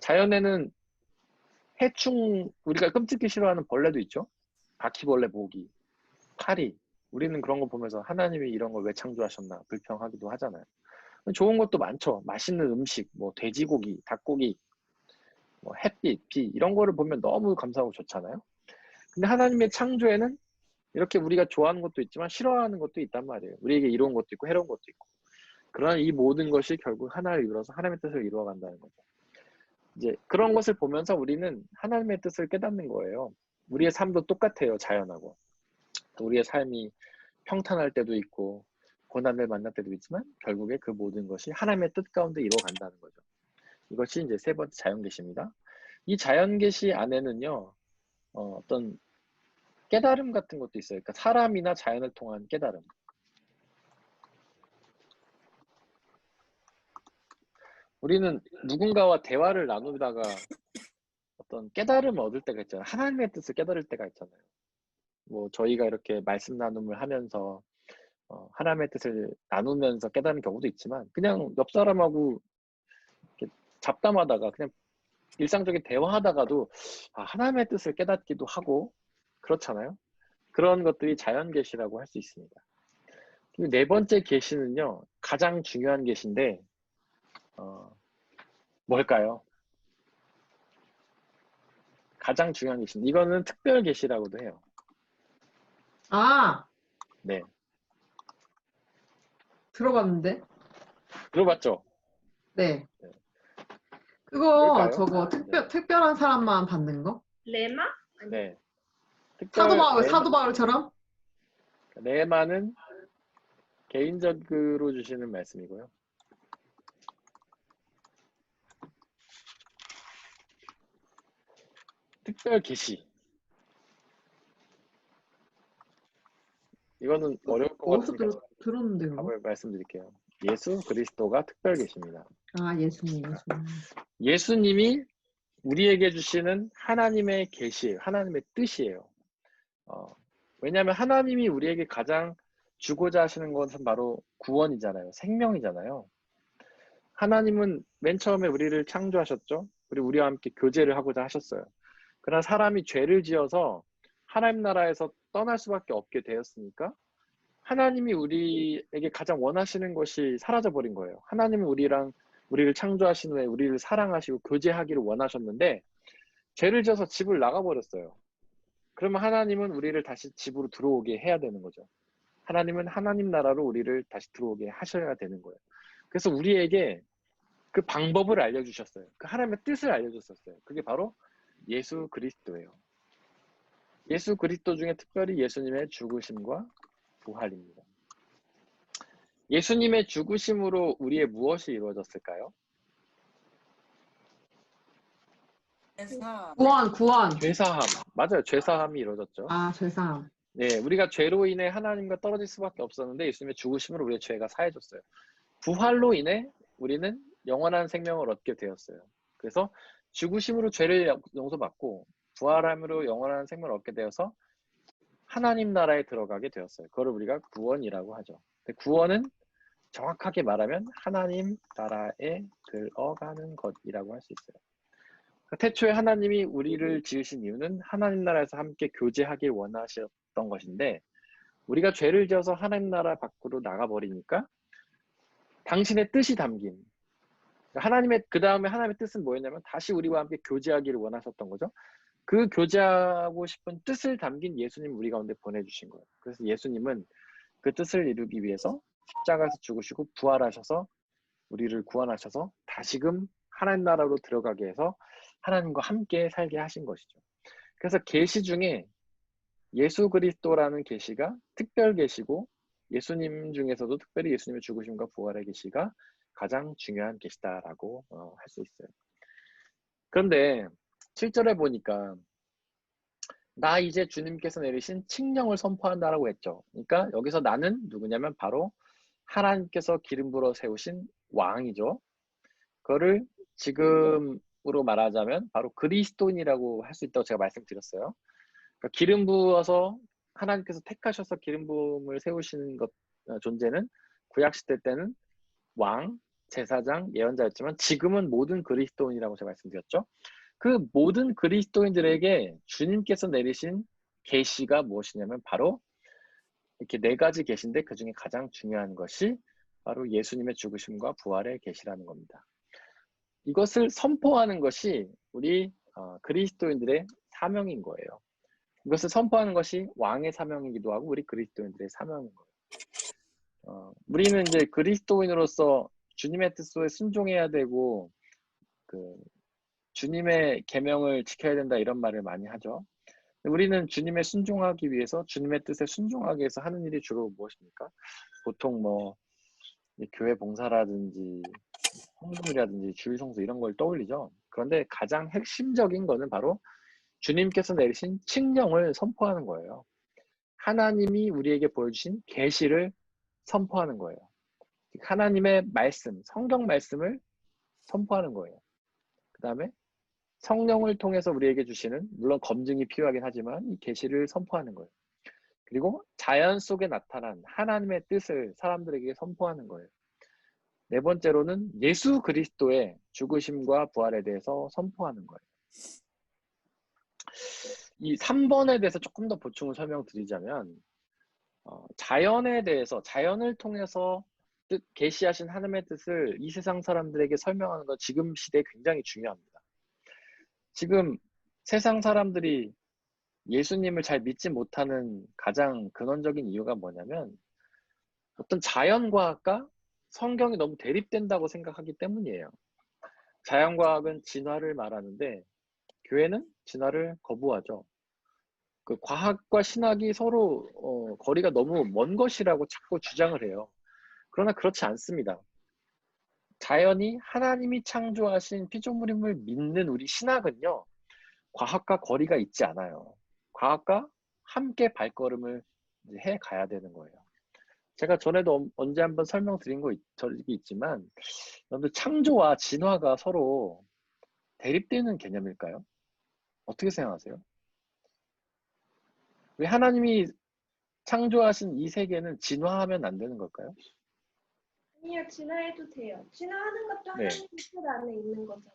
자연에는 해충, 우리가 끔찍히 싫어하는 벌레도 있죠. 바퀴벌레, 모기, 파리. 우리는 그런 거 보면서 하나님이 이런 걸 왜 창조하셨나 불평하기도 하잖아요. 좋은 것도 많죠. 맛있는 음식, 뭐 돼지고기, 닭고기, 뭐 햇빛, 비 이런 거를 보면 너무 감사하고 좋잖아요. 근데 하나님의 창조에는 이렇게 우리가 좋아하는 것도 있지만 싫어하는 것도 있단 말이에요. 우리에게 이로운 것도 있고 해로운 것도 있고. 그러나 이 모든 것이 결국 하나를 이루어서 하나님의 뜻을 이루어간다는 거죠. 이제 그런 것을 보면서 우리는 하나님의 뜻을 깨닫는 거예요. 우리의 삶도 똑같아요. 자연하고. 우리의 삶이 평탄할 때도 있고 고난을 만날 때도 있지만 결국에 그 모든 것이 하나님의 뜻 가운데 이루어간다는 거죠. 이것이 이제 세 번째 자연계시입니다. 이 자연계시 안에는요. 어떤 깨달음 같은 것도 있어요. 그러니까 사람이나 자연을 통한 깨달음. 우리는 누군가와 대화를 나누다가 어떤 깨달음을 얻을 때가 있잖아요. 하나님의 뜻을 깨달을 때가 있잖아요. 뭐 저희가 이렇게 말씀 나눔을 하면서 하나님의 뜻을 나누면서 깨달은 경우도 있지만 그냥 옆 사람하고 이렇게 잡담하다가 그냥 일상적인 대화하다가도 하나님의 뜻을 깨닫기도 하고 그렇잖아요. 그런 것들이 자연 계시라고 할 수 있습니다. 그리고 네 번째 계시는요, 가장 중요한 계시인데 뭘까요? 가장 중요한 계시인데 이거는 특별 계시라고도 해요. 아, 네, 들어봤는데? 들어봤죠? 네. 네. 그거 뭘까요? 저거 네. 특별한 사람만 받는 거? 레마? 네. 특별 사도바울처럼? 레마는 개인적으로 주시는 말씀이고요. 특별 계시. 이거는 어려울 것 어디서 같으니까 들었는데 그거? 답을 말씀드릴게요. 예수 그리스도가 특별 계십니다. 아, 예수님. 예수님이 우리에게 주시는 하나님의 계시예요. 하나님의 뜻이에요. 왜냐하면 하나님이 우리에게 가장 주고자 하시는 것은 바로 구원이잖아요. 생명이잖아요. 하나님은 맨 처음에 우리를 창조하셨죠. 그리고 우리와 함께 교제를 하고자 하셨어요. 그러나 사람이 죄를 지어서 하나님 나라에서 떠날 수밖에 없게 되었으니까 하나님이 우리에게 가장 원하시는 것이 사라져버린 거예요. 하나님은 우리를 창조하신 후에 우리를 사랑하시고 교제하기를 원하셨는데 죄를 지어서 집을 나가버렸어요. 그러면 하나님은 우리를 다시 집으로 들어오게 해야 되는 거죠. 하나님은 하나님 나라로 우리를 다시 들어오게 하셔야 되는 거예요. 그래서 우리에게 그 방법을 알려주셨어요. 그 하나님의 뜻을 알려주셨어요. 그게 바로 예수 그리스도예요. 예수 그리스도 중에 특별히 예수님의 죽으심과 부활입니다. 예수님의 죽으심으로 우리의 무엇이 이루어졌을까요? 구원. 죄사함. 맞아요. 죄사함이 이루어졌죠. 아, 죄사함. 네, 우리가 죄로 인해 하나님과 떨어질 수밖에 없었는데 예수님의 죽으심으로 우리의 죄가 사해졌어요. 부활로 인해 우리는 영원한 생명을 얻게 되었어요. 그래서 죽으심으로 죄를 용서받고 부활함으로 영원한 생명을 얻게 되어서 하나님 나라에 들어가게 되었어요. 그걸 우리가 구원이라고 하죠. 구원은 정확하게 말하면 하나님 나라에 들어가는 것이라고 할 수 있어요. 태초에 하나님이 우리를 지으신 이유는 하나님 나라에서 함께 교제하길 원하셨던 것인데 우리가 죄를 지어서 하나님 나라 밖으로 나가버리니까 당신의 뜻이 담긴 그 다음에 하나님의 뜻은 뭐였냐면 다시 우리와 함께 교제하기를 원하셨던 거죠. 그 교제하고 싶은 뜻을 담긴 예수님 우리 가운데 보내주신 거예요. 그래서 예수님은 그 뜻을 이루기 위해서 십자가에서 죽으시고 부활하셔서 우리를 구원하셔서 다시금 하나님 나라로 들어가게 해서 하나님과 함께 살게 하신 것이죠. 그래서 계시 중에 예수 그리스도라는 계시가 특별 계시고 예수님 중에서도 특별히 예수님의 죽으심과 부활의 계시가 가장 중요한 계시다라고 할 수 있어요. 그런데 7절에 보니까 나 이제 주님께서 내리신 칙령을 선포한다라고 했죠. 그러니까 여기서 나는 누구냐면 바로 하나님께서 기름 부어 세우신 왕이죠. 그거를 지금으로 말하자면 바로 그리스도인이라고 할 수 있다고 제가 말씀드렸어요. 그러니까 기름 부어서 하나님께서 택하셔서 기름 부음을 세우시는 존재는 구약시대 때는 왕, 제사장, 예언자였지만 지금은 모든 그리스도인이라고 제가 말씀드렸죠. 그 모든 그리스도인들에게 주님께서 내리신 계시가 무엇이냐면 바로 이렇게 네 가지 계시인데 그 중에 가장 중요한 것이 바로 예수님의 죽으심과 부활의 계시라는 겁니다. 이것을 선포하는 것이 우리 그리스도인들의 사명인 거예요. 이것을 선포하는 것이 왕의 사명이기도 하고 우리 그리스도인들의 사명인 거예요. 우리는 이제 그리스도인으로서 주님의 뜻에 순종해야 되고 주님의 계명을 지켜야 된다 이런 말을 많이 하죠. 우리는 주님에 순종하기 위해서 주님의 뜻에 순종하기 위해서 하는 일이 주로 무엇입니까? 보통 교회 봉사라든지 헌금이라든지 주일 성수 이런 걸 떠올리죠. 그런데 가장 핵심적인 거는 바로 주님께서 내리신 칙령을 선포하는 거예요. 하나님이 우리에게 보여주신 계시를 선포하는 거예요. 하나님의 말씀, 성경 말씀을 선포하는 거예요. 그 다음에 성령을 통해서 우리에게 주시는, 물론 검증이 필요하긴 하지만 이 계시를 선포하는 거예요. 그리고 자연 속에 나타난 하나님의 뜻을 사람들에게 선포하는 거예요. 네 번째로는 예수 그리스도의 죽으심과 부활에 대해서 선포하는 거예요. 이 3번에 대해서 조금 더 보충을 설명드리자면, 자연에 대해서, 자연을 통해서 계시하신 하나님의 뜻을 이 세상 사람들에게 설명하는 건 지금 시대에 굉장히 중요합니다. 지금 세상 사람들이 예수님을 잘 믿지 못하는 가장 근원적인 이유가 뭐냐면, 어떤 자연과학과 성경이 너무 대립된다고 생각하기 때문이에요. 자연과학은 진화를 말하는데 교회는 진화를 거부하죠. 그 과학과 신학이 서로 거리가 너무 먼 것이라고 자꾸 주장을 해요. 그러나 그렇지 않습니다. 자연이 하나님이 창조하신 피조물임을 믿는 우리 신학은요, 과학과 거리가 있지 않아요. 과학과 함께 발걸음을 해 가야 되는 거예요. 제가 전에도 언제 한번 설명드린 적이 있지만, 여러분들 창조와 진화가 서로 대립되는 개념일까요? 어떻게 생각하세요? 왜 하나님이 창조하신 이 세계는 진화하면 안 되는 걸까요? 아니요, 진화해도 돼요. 진화하는 것도 네. 하나님 뜻 안에 있는 거잖아요.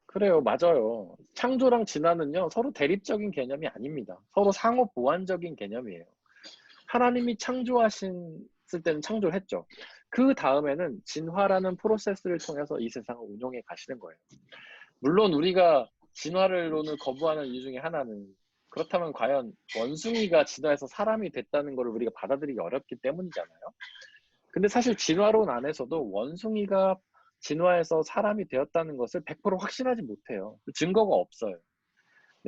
그래요, 맞아요. 창조랑 진화는요, 서로 대립적인 개념이 아닙니다. 서로 상호 보완적인 개념이에요. 하나님이 창조하셨을 때는 창조를 했죠. 그 다음에는 진화라는 프로세스를 통해서 이 세상을 운용해 가시는 거예요. 물론 우리가 진화론을 거부하는 이유 중에 하나는, 그렇다면 과연 원숭이가 진화해서 사람이 됐다는 걸 우리가 받아들이기 어렵기 때문이잖아요. 근데 사실 진화론 안에서도 원숭이가 진화해서 사람이 되었다는 것을 100% 확신하지 못해요. 증거가 없어요.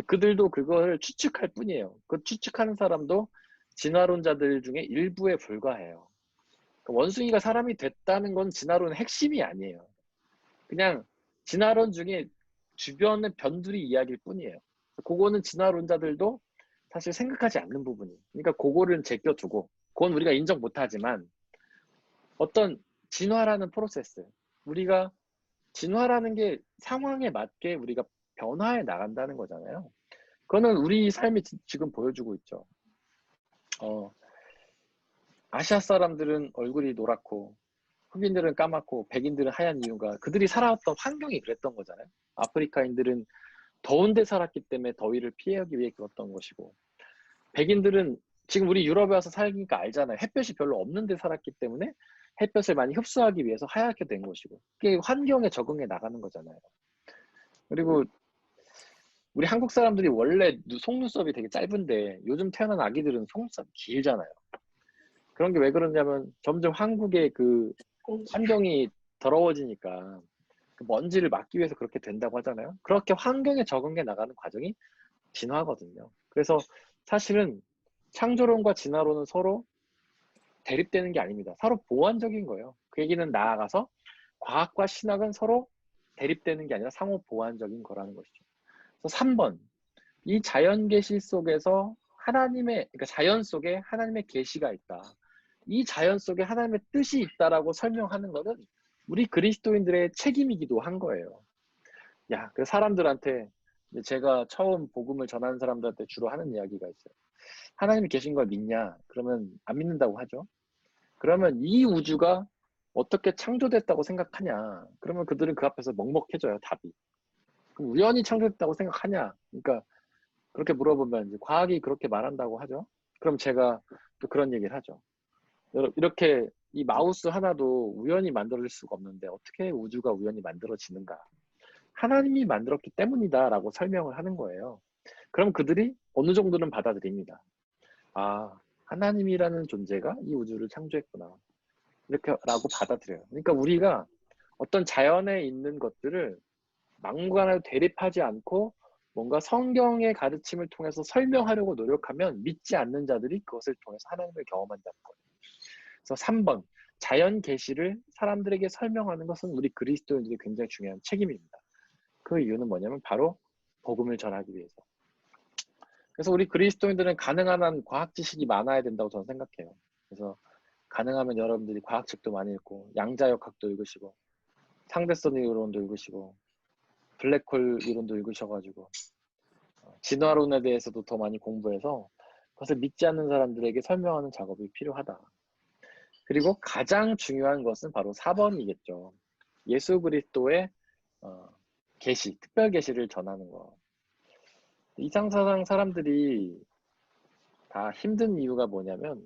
그들도 그걸 추측할 뿐이에요. 그 추측하는 사람도 진화론자들 중에 일부에 불과해요. 원숭이가 사람이 됐다는 건 진화론의 핵심이 아니에요. 그냥 진화론 중에 주변의 변두리 이야기일 뿐이에요. 그거는 진화론자들도 사실 생각하지 않는 부분이에요. 그러니까 그거를 제껴두고, 그건 우리가 인정 못하지만 어떤 진화라는 프로세스, 우리가 진화라는 게 상황에 맞게 우리가 변화해 나간다는 거잖아요. 그거는 우리 삶이 지금 보여주고 있죠. 아시아 사람들은 얼굴이 노랗고 흑인들은 까맣고 백인들은 하얀 이유가 그들이 살아왔던 환경이 그랬던 거잖아요. 아프리카인들은 더운 데 살았기 때문에 더위를 피하기 위해 그랬던 것이고, 백인들은 지금 우리 유럽에 와서 살기니까 알잖아요. 햇볕이 별로 없는 데 살았기 때문에 햇볕을 많이 흡수하기 위해서 하얗게 된 것이고, 그게 환경에 적응해 나가는 거잖아요. 그리고 우리 한국 사람들이 원래 속눈썹이 되게 짧은데 요즘 태어난 아기들은 속눈썹이 길잖아요. 그런 게 왜 그러냐면 점점 한국의 그 환경이 더러워지니까 그 먼지를 막기 위해서 그렇게 된다고 하잖아요. 그렇게 환경에 적응해 나가는 과정이 진화거든요. 그래서 사실은 창조론과 진화론은 서로 대립되는 게 아닙니다. 서로 보완적인 거예요. 그 얘기는 나아가서 과학과 신학은 서로 대립되는 게 아니라 상호 보완적인 거라는 것이죠. 그래서 3번, 이 자연 계시 속에서 그러니까 자연 속에 하나님의 계시가 있다. 이 자연 속에 하나님의 뜻이 있다라고 설명하는 것은 우리 그리스도인들의 책임이기도 한 거예요. 그 사람들한테, 제가 처음 복음을 전하는 사람들한테 주로 하는 이야기가 있어요. 하나님이 계신 걸 믿냐? 그러면 안 믿는다고 하죠. 그러면 이 우주가 어떻게 창조됐다고 생각하냐? 그러면 그들은 그 앞에서 먹먹해져요, 답이. 그럼 우연히 창조됐다고 생각하냐? 그러니까 그렇게 물어보면 이제 과학이 그렇게 말한다고 하죠. 그럼 제가 또 그런 얘기를 하죠. 이렇게 이 마우스 하나도 우연히 만들어질 수가 없는데 어떻게 우주가 우연히 만들어지는가? 하나님이 만들었기 때문이다 라고 설명을 하는 거예요. 그럼 그들이 어느 정도는 받아들입니다. 아, 하나님이라는 존재가 이 우주를 창조했구나. 이렇게 라고 받아들여요. 그러니까 우리가 어떤 자연에 있는 것들을 막무가내로 대립하지 않고 뭔가 성경의 가르침을 통해서 설명하려고 노력하면 믿지 않는 자들이 그것을 통해서 하나님을 경험한다는 거예요. 그래서 3번, 자연 계시를 사람들에게 설명하는 것은 우리 그리스도인들이 굉장히 중요한 책임입니다. 그 이유는 뭐냐면 바로 복음을 전하기 위해서. 그래서 우리 그리스도인들은 가능한 한 과학 지식이 많아야 된다고 저는 생각해요. 그래서 가능하면 여러분들이 과학책도 많이 읽고 양자역학도 읽으시고 상대성 이론도 읽으시고 블랙홀 이론도 읽으셔가지고 진화론에 대해서도 더 많이 공부해서 그것을 믿지 않는 사람들에게 설명하는 작업이 필요하다. 그리고 가장 중요한 것은 바로 4번이겠죠. 예수 그리스도의 계시, 특별 계시를 전하는 거. 이상사상 사람들이 다 힘든 이유가 뭐냐면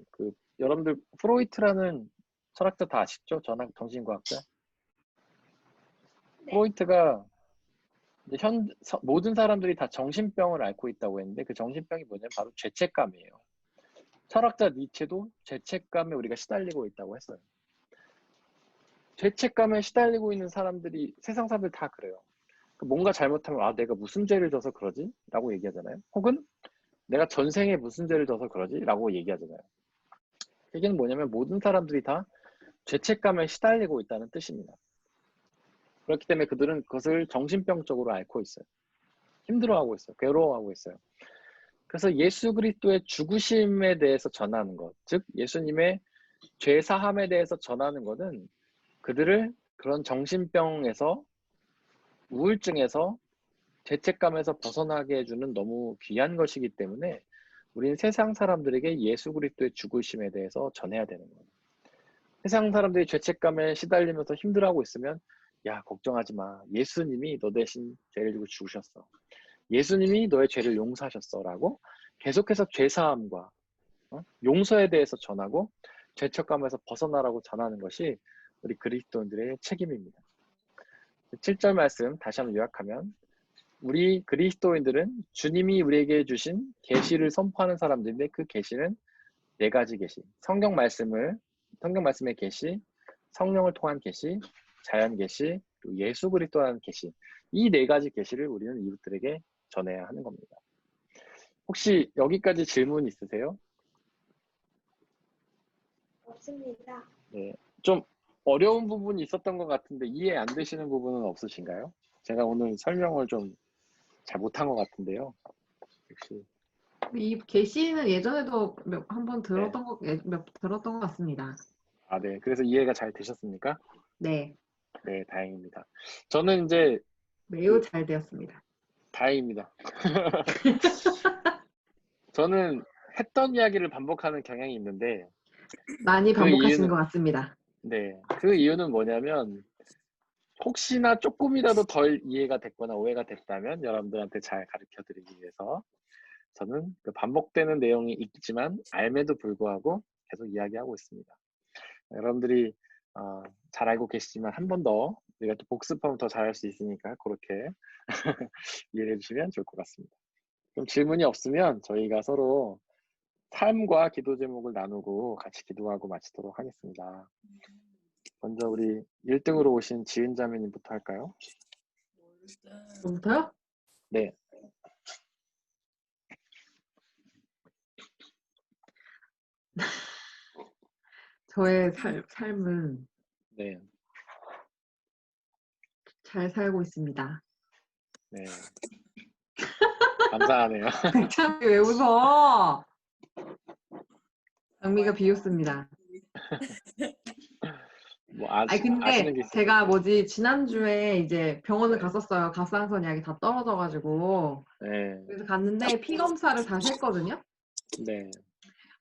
여러분들 프로이트라는 철학자 다 아시죠? 정신과학자. 네. 프로이트가 이제 모든 사람들이 다 정신병을 앓고 있다고 했는데 그 정신병이 뭐냐면 바로 죄책감이에요. 철학자 니체도 죄책감에 우리가 시달리고 있다고 했어요. 죄책감에 시달리고 있는 사람들이 세상 사람들 다 그래요. 뭔가 잘못하면 내가 무슨 죄를 져서 그러지? 라고 얘기하잖아요. 혹은 내가 전생에 무슨 죄를 져서 그러지? 라고 얘기하잖아요. 이게 뭐냐면 모든 사람들이 다 죄책감에 시달리고 있다는 뜻입니다. 그렇기 때문에 그들은 그것을 정신병적으로 앓고 있어요. 힘들어하고 있어요. 괴로워하고 있어요. 그래서 예수 그리스도의 죽으심에 대해서 전하는 것, 즉 예수님의 죄 사함에 대해서 전하는 것은 그들을 그런 정신병에서 우울증에서 죄책감에서 벗어나게 해주는 너무 귀한 것이기 때문에 우리는 세상 사람들에게 예수 그리스도의 죽으심에 대해서 전해야 되는 거예요. 세상 사람들이 죄책감에 시달리면서 힘들어하고 있으면 야, 걱정하지 마. 예수님이 너 대신 죄를 지고 죽으셨어. 예수님이 너의 죄를 용서하셨어. 라고 계속해서 죄사함과 용서에 대해서 전하고 죄책감에서 벗어나라고 전하는 것이 우리 그리스도인들의 책임입니다. 7절 말씀 다시 한번 요약하면 우리 그리스도인들은 주님이 우리에게 주신 계시를 선포하는 사람들인데 그 계시는 4가지 계시. 성경 말씀의 계시, 성령을 통한 계시, 자연 계시, 그리고 예수 그리스도라는 계시. 이 4가지 계시를 우리는 이웃들에게 전해야 하는 겁니다. 혹시 여기까지 질문 있으세요? 없습니다. 네. 좀 어려운 부분이 있었던 것 같은데 이해 안 되시는 부분은 없으신가요? 제가 오늘 설명을 좀 잘 못한 것 같은데요. 혹시 이 계시는 예전에도 한번 네. 들었던 것 같습니다. 네. 그래서 이해가 잘 되셨습니까? 네, 네, 다행입니다. 저는 이제 매우 잘 되었습니다. 다행입니다. 저는 했던 이야기를 반복하는 경향이 있는데 많이 그 반복하신 이유는 것 같습니다. 그 이유는 뭐냐면 혹시나 조금이라도 덜 이해가 됐거나 오해가 됐다면 여러분들한테 잘 가르쳐 드리기 위해서 저는 그 반복되는 내용이 있지만 알매도 불구하고 계속 이야기하고 있습니다. 여러분들이 잘 알고 계시지만 한 번 더 우리가 또 복습하면 더 잘할 수 있으니까 그렇게 이해해 주시면 좋을 것 같습니다. 그럼 질문이 없으면 저희가 서로 삶과 기도 제목을 나누고 같이 기도하고 마치도록 하겠습니다. 먼저 우리 1등으로 오신 지은 자매님부터 할까요? 저부터요? 네. 저의 삶은 네. 잘 살고 있습니다. 네. 감사하네요. 백창이 왜 웃어? 장미가 비웃습니다. 뭐 아니 근데 아시는 게 있어요. 제가 지난주에 이제 병원을 갔었어요. 갑상선 약이 다 떨어져가지고. 네. 그래서 갔는데 피 검사를 다시 했거든요. 네.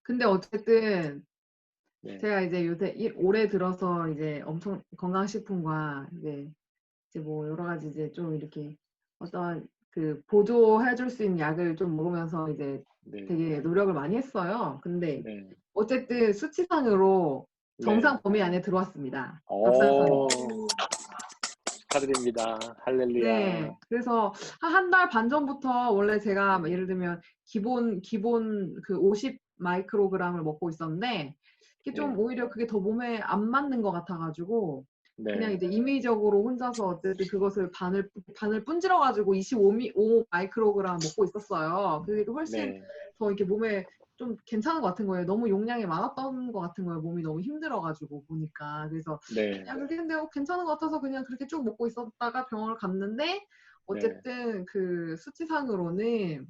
근데 어쨌든 네. 제가 이제 요새 올해 들어서 이제 엄청 건강식품과 이제 뭐 여러 가지 이제 좀 이렇게 어떤 보조해줄 수 있는 약을 좀 먹으면서 이제 네. 되게 노력을 많이 했어요. 근데 네. 어쨌든 수치상으로 정상 네. 범위 안에 들어왔습니다. 오, 갑상선이. 축하드립니다. 할렐루야. 네. 그래서 한 달 반 전부터 원래 제가 예를 들면 기본 그 50 마이크로그램을 먹고 있었는데 이게 좀 네. 오히려 그게 더 몸에 안 맞는 것 같아가지고 그냥 네. 이제 임의적으로 혼자서 어쨌든 그것을 반을 분질러가지고 25 마이크로그램 먹고 있었어요. 그게 훨씬 네. 더 이렇게 몸에 좀 괜찮은 것 같은 거예요. 너무 용량이 많았던 것 같은 거예요. 몸이 너무 힘들어가지고 보니까. 그래서 네. 그냥 그렇게 근데 괜찮은 것 같아서 그냥 그렇게 쭉 먹고 있었다가 병원을 갔는데 네. 어쨌든 그 수치상으로는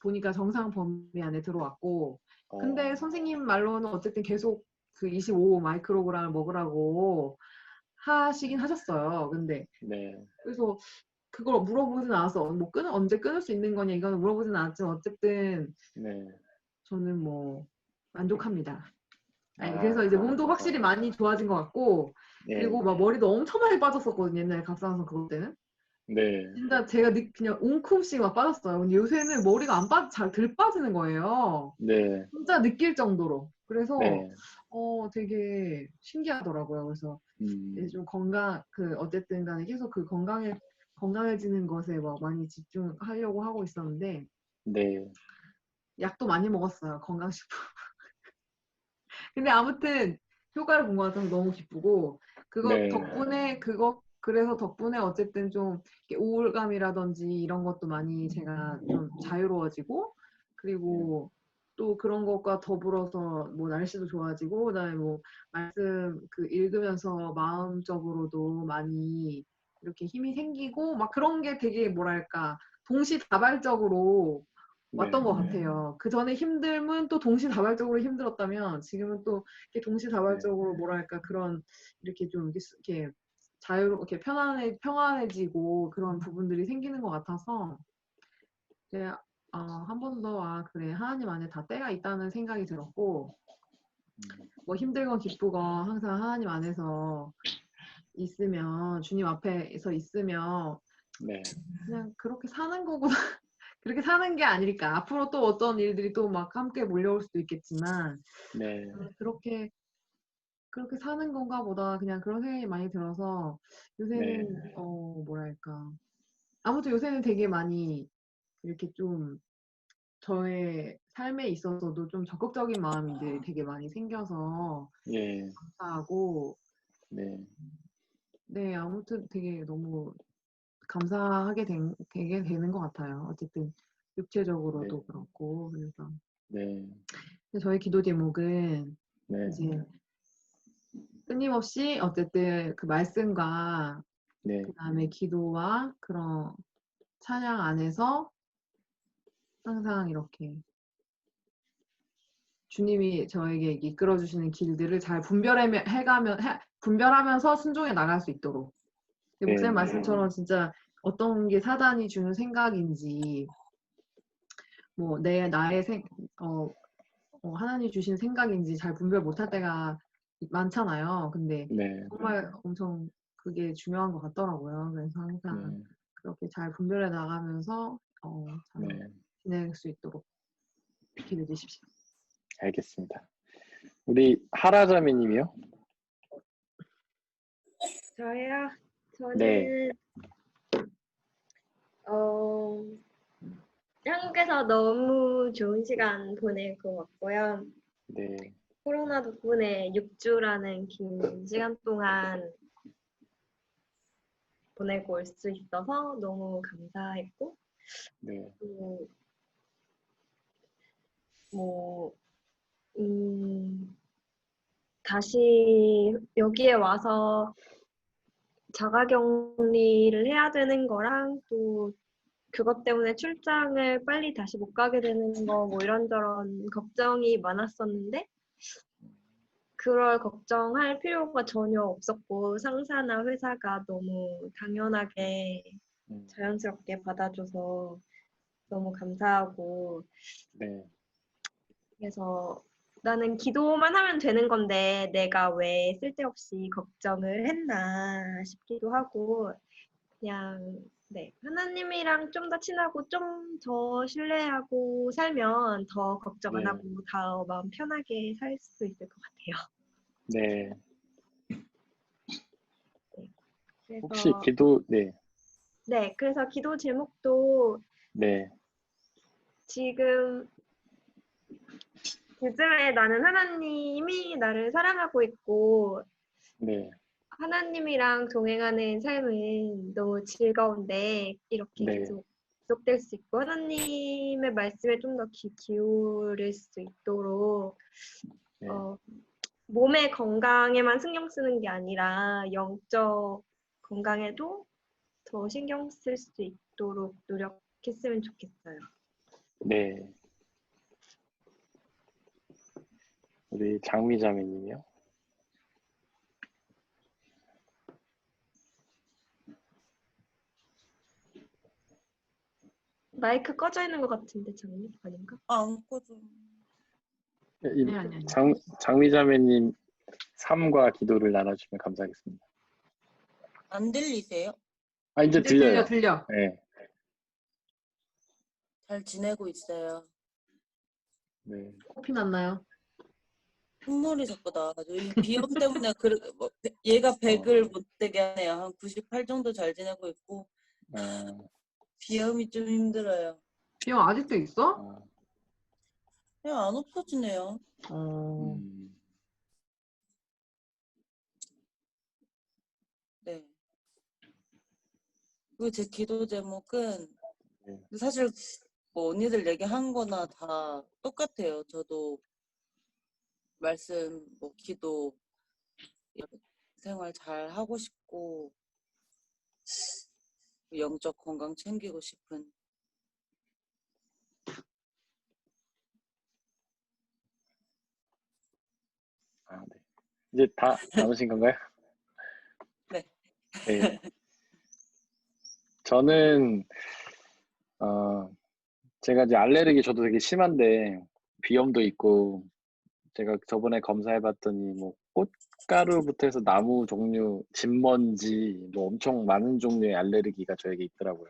보니까 정상 범위 안에 들어왔고, 근데 선생님 말로는 어쨌든 계속 그 25 마이크로그램을 먹으라고 하시긴 하셨어요. 근데 네. 그래서 그걸 물어보진 않았어. 뭐 언제 끊을 수 있는 거냐 이거는 물어보진 않았지만 어쨌든 네. 저는 뭐 만족합니다. 아니, 아, 그래서 이제 몸도 확실히 많이 좋아진 것 같고, 네. 그리고 막 머리도 엄청 많이 빠졌었거든요. 옛날에 갑상선 그것 때는. 네. 진짜 제가 그냥 웅큼씩 막 빠졌어요. 근데 요새는 머리가 잘 덜 빠지는 거예요. 네. 진짜 느낄 정도로. 그래서 네. 되게 신기하더라고요. 그래서 이제 좀 어쨌든 간에 계속 그 건강해지는 것에 막 많이 집중하려고 하고 있었는데, 네. 약도 많이 먹었어요. 건강식품. 근데 아무튼 효과를 본 것 같아서 너무 기쁘고, 네. 그래서 덕분에 어쨌든 좀 이렇게 우울감이라든지 이런 것도 많이 제가 좀 자유로워지고, 그리고 또 그런 것과 더불어서 뭐 날씨도 좋아지고, 그다음에 뭐 말씀 읽으면서 마음적으로도 많이 이렇게 힘이 생기고, 막 그런 게 되게 뭐랄까, 동시다발적으로 네. 왔던 것 같아요. 그 전에 힘듦은 또 동시다발적으로 힘들었다면 지금은 또 이렇게 동시다발적으로 뭐랄까 그런 이렇게 좀 이렇게 자유롭게 평안해지고 그런 부분들이 생기는 것 같아서 이제 한 번 더 그래 하나님 안에 다 때가 있다는 생각이 들었고 뭐 힘들건 기쁘건 항상 하나님 안에서 있으면 주님 앞에서 있으면 네. 그냥 그렇게 사는 거구나. 그렇게 사는 게 아닐까. 앞으로 또 어떤 일들이 또 막 함께 몰려올 수도 있겠지만, 네. 그렇게 사는 건가 보다 그냥 그런 생각이 많이 들어서 요새는, 네. 뭐랄까. 아무튼 요새는 되게 많이 이렇게 좀 저의 삶에 있어서도 좀 적극적인 마음들이 되게 많이 생겨서 예. 감사하고, 네. 네, 아무튼 되게 너무 감사하게 되게 되는 것 같아요. 어쨌든 육체적으로도 네. 그렇고, 그래서. 네. 저희 기도 제목은 네. 이제 끊임없이 어쨌든 그 말씀과 네. 그다음에 기도와 그런 찬양 안에서 항상 이렇게 주님이 저에게 이끌어 주시는 길들을 잘 분별하면서 순종해 나갈 수 있도록. 목사님 말씀처럼 진짜 어떤 게 사단이 주는 생각인지 뭐 하나님 주신 생각인지 잘 분별 못할 때가 많잖아요. 근데 네. 정말 엄청 그게 중요한 것 같더라고요. 그래서 항상 네. 그렇게 잘 분별해 나가면서 잘 네. 지낼 수 있도록 기도해 주십시오. 알겠습니다. 우리 하라자매님이요? 저요? 네. 저는 한국에서 너무 좋은 시간 보낼 것 같고요. 네. 코로나 덕분에 6주라는 긴 시간 동안 보내고 올 수 있어서 너무 감사했고, 네. 또 뭐 다시 여기에 와서 자가격리를 해야 되는 거랑 또 그것 때문에 출장을 빨리 다시 못 가게 되는 거 뭐 이런저런 걱정이 많았었는데 그럴 걱정할 필요가 전혀 없었고 상사나 회사가 너무 당연하게 자연스럽게 받아줘서 너무 감사하고 네. 그래서 나는 기도만 하면 되는 건데 내가 왜 쓸데없이 걱정을 했나 싶기도 하고 그냥 네 하나님이랑 좀 더 친하고 좀 더 신뢰하고 살면 더 걱정 안 네. 하고 더 마음 편하게 살 수 있을 것 같아요. 네. 그래서 혹시 기도, 네. 네 그래서 기도 제목도 네. 지금 요즘에 나는 하나님이 나를 사랑하고 있고 네. 하나님이랑 동행하는 삶은 너무 즐거운데 이렇게 네. 계속 지속될 수 있고 하나님의 말씀에 좀 더 귀 기울일 수 있도록 네. 몸의 건강에만 신경 쓰는 게 아니라 영적 건강에도 더 신경 쓸 수 있도록 노력했으면 좋겠어요. 네. 우리 장미자매님이요. 마이크 꺼져 있는 것 같은데 장미 아닌가? 안 꺼져. 아니, 아니. 장미자매님 삶과 기도를 나눠주면 감사하겠습니다. 안 들리세요? 아, 이제 들려요. 들려. 네. 잘 지내고 있어요. 네. 코피 났나요? 콧물이 자꾸 나가지고 이 비염 때문에 얘가 100을 못 되게 하네요. 한 98 정도 잘 지내고 있고 비염이 좀 힘들어요. 비염 아직도 있어? 그냥 안 없어지네요. 네. 그리고 제 기도 제목은 사실 뭐 언니들 얘기한 거나 다 똑같아요. 저도 말씀, 뭐 기도 생활 잘 하고 싶고 영적 건강 챙기고 싶은. 네. 이제 다 남으신 건가요? 네. 네. 저는 제가 이제 알레르기 저도 되게 심한데 비염도 있고 제가 저번에 검사해봤더니 뭐 꽃가루부터 해서 나무 종류, 진먼지 뭐 엄청 많은 종류의 알레르기가 저에게 있더라고요.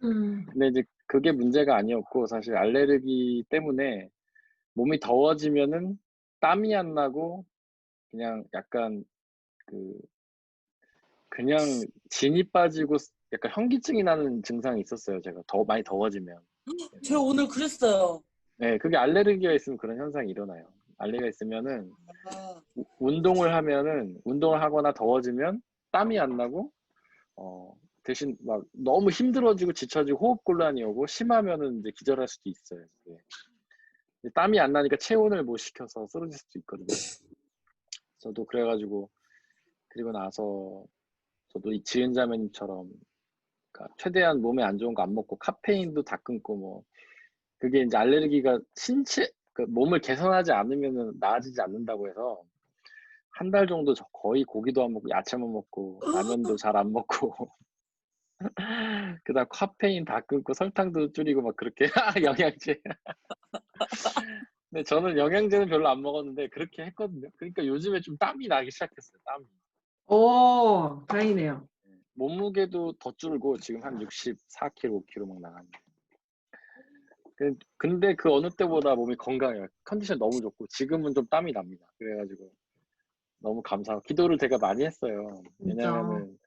근데 이제 그게 문제가 아니었고 사실 알레르기 때문에 몸이 더워지면은 땀이 안 나고 그냥 약간 그냥 진이 빠지고 약간 현기증이 나는 증상이 있었어요. 제가 많이 더워지면. 제가 오늘 그랬어요. 네, 그게 알레르기가 있으면 그런 현상이 일어나요. 알레르기가 있으면은 운동을 하거나 더워지면 땀이 안 나고 대신 막 너무 힘들어지고 지쳐지고 호흡곤란이 오고 심하면은 이제 기절할 수도 있어요. 네. 땀이 안 나니까 체온을 못 시켜서 쓰러질 수도 있거든요. 저도 그래가지고 그리고 나서 저도 이 지은자매님처럼 그러니까 최대한 몸에 안 좋은 거 안 먹고 카페인도 다 끊고 뭐 그게 이제 알레르기가 몸을 개선하지 않으면 나아지지 않는다고 해서 한 달 정도 저 거의 고기도 안 먹고 야채만 먹고 라면도 잘 안 먹고 그다음 카페인 다 끊고 설탕도 줄이고 막 그렇게 영양제. 근데 저는 영양제는 별로 안 먹었는데 그렇게 했거든요. 그러니까 요즘에 좀 땀이 나기 시작했어요. 땀이. 오, 다행이네요. 몸무게도 더 줄고 지금 한 64kg, 5kg 막 나갔는데. 근데 그 어느 때보다 몸이 건강해요. 컨디션 너무 좋고 지금은 좀 땀이 납니다. 그래가지고 너무 감사하고 기도를 되게 많이 했어요. 진짜. 왜냐하면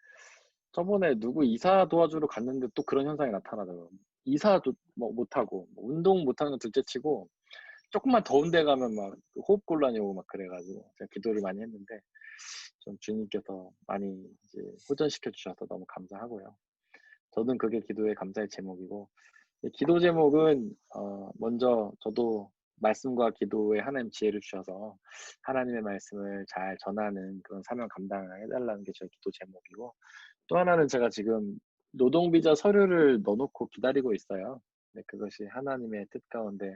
저번에 누구 이사 도와주러 갔는데 또 그런 현상이 나타나더라고요. 이사도 뭐 못하고 운동 못하는 건 둘째치고 조금만 더운 데 가면 막 호흡곤란이 오고 막 그래가지고 제가 기도를 많이 했는데 좀 주님께서 많이 이제 호전시켜 주셔서 너무 감사하고요. 저는 그게 기도의 감사의 제목이고 기도 제목은 먼저 저도 말씀과 기도에 하나님 지혜를 주셔서 하나님의 말씀을 잘 전하는 그런 사명 감당을 해달라는 게 저의 기도 제목이고 또 하나는 제가 지금 노동비자 서류를 넣어놓고 기다리고 있어요. 네, 그것이 하나님의 뜻 가운데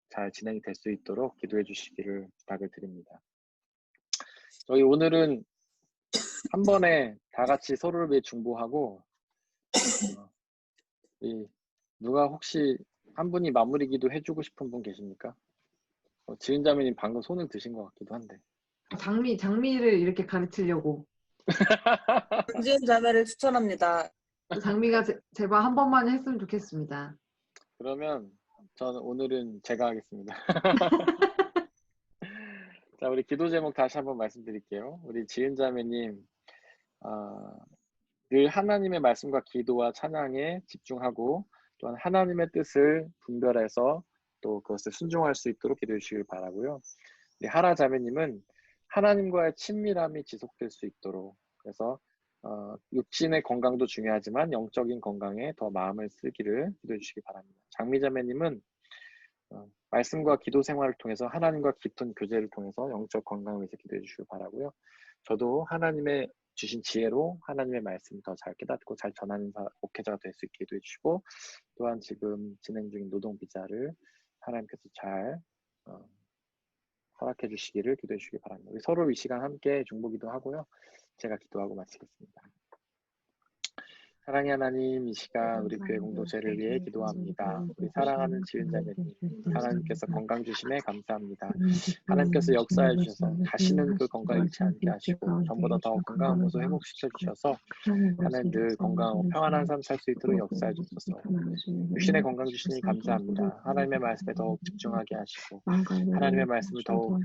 잘 진행이 될 수 있도록 기도해 주시기를 부탁을 드립니다. 저희 오늘은 한 번에 다 같이 서로를 위해 중보하고 누가 혹시 한 분이 마무리 기도 해주고 싶은 분 계십니까? 지은자매님 방금 손을 드신 것 같기도 한데. 장미를 이렇게 가르치려고. 은지은 자매를 추천합니다. 장미가 제발 한 번만 했으면 좋겠습니다. 그러면 저는 오늘은 제가 하겠습니다. 자, 우리 기도 제목 다시 한번 말씀드릴게요. 우리 지은자매님 늘 하나님의 말씀과 기도와 찬양에 집중하고 또한 하나님의 뜻을 분별해서 또 그것을 순종할 수 있도록 기도해 주시길 바라고요. 하라 자매님은 하나님과의 친밀함이 지속될 수 있도록 그래서 육신의 건강도 중요하지만 영적인 건강에 더 마음을 쓰기를 기도해 주시기 바랍니다. 장미 자매님은 말씀과 기도 생활을 통해서 하나님과 깊은 교제를 통해서 영적 건강을 위해서 기도해 주시기 바라고요. 저도 하나님의 주신 지혜로 하나님의 말씀 더 잘 깨닫고 잘 전하는 목회자가 될 수 있게 기도해 주시고, 또한 지금 진행 중인 노동 비자를 하나님께서 잘 허락해 주시기를 기도해 주시기 바랍니다. 우리 서로 이 시간 함께 중보기도 하고요. 제가 기도하고 마치겠습니다. 사랑의 하나님, 이 시간 우리 교회 공동체를 위해 기도합니다. 우리 사랑하는 지은자매님, 하나님께서 건강 주심에 감사합니다. 하나님께서 역사해 주셔서 다시는 그 건강 잃지 않게 하시고 전보다 더 건강한 모습 회복시켜 주셔서 하나님 늘 건강하고 평안한 삶 살 수 있도록 역사해 주셔서 육신의 건강 주시니 감사합니다. 하나님의 말씀에 더욱 집중하게 하시고 하나님의 말씀을 더욱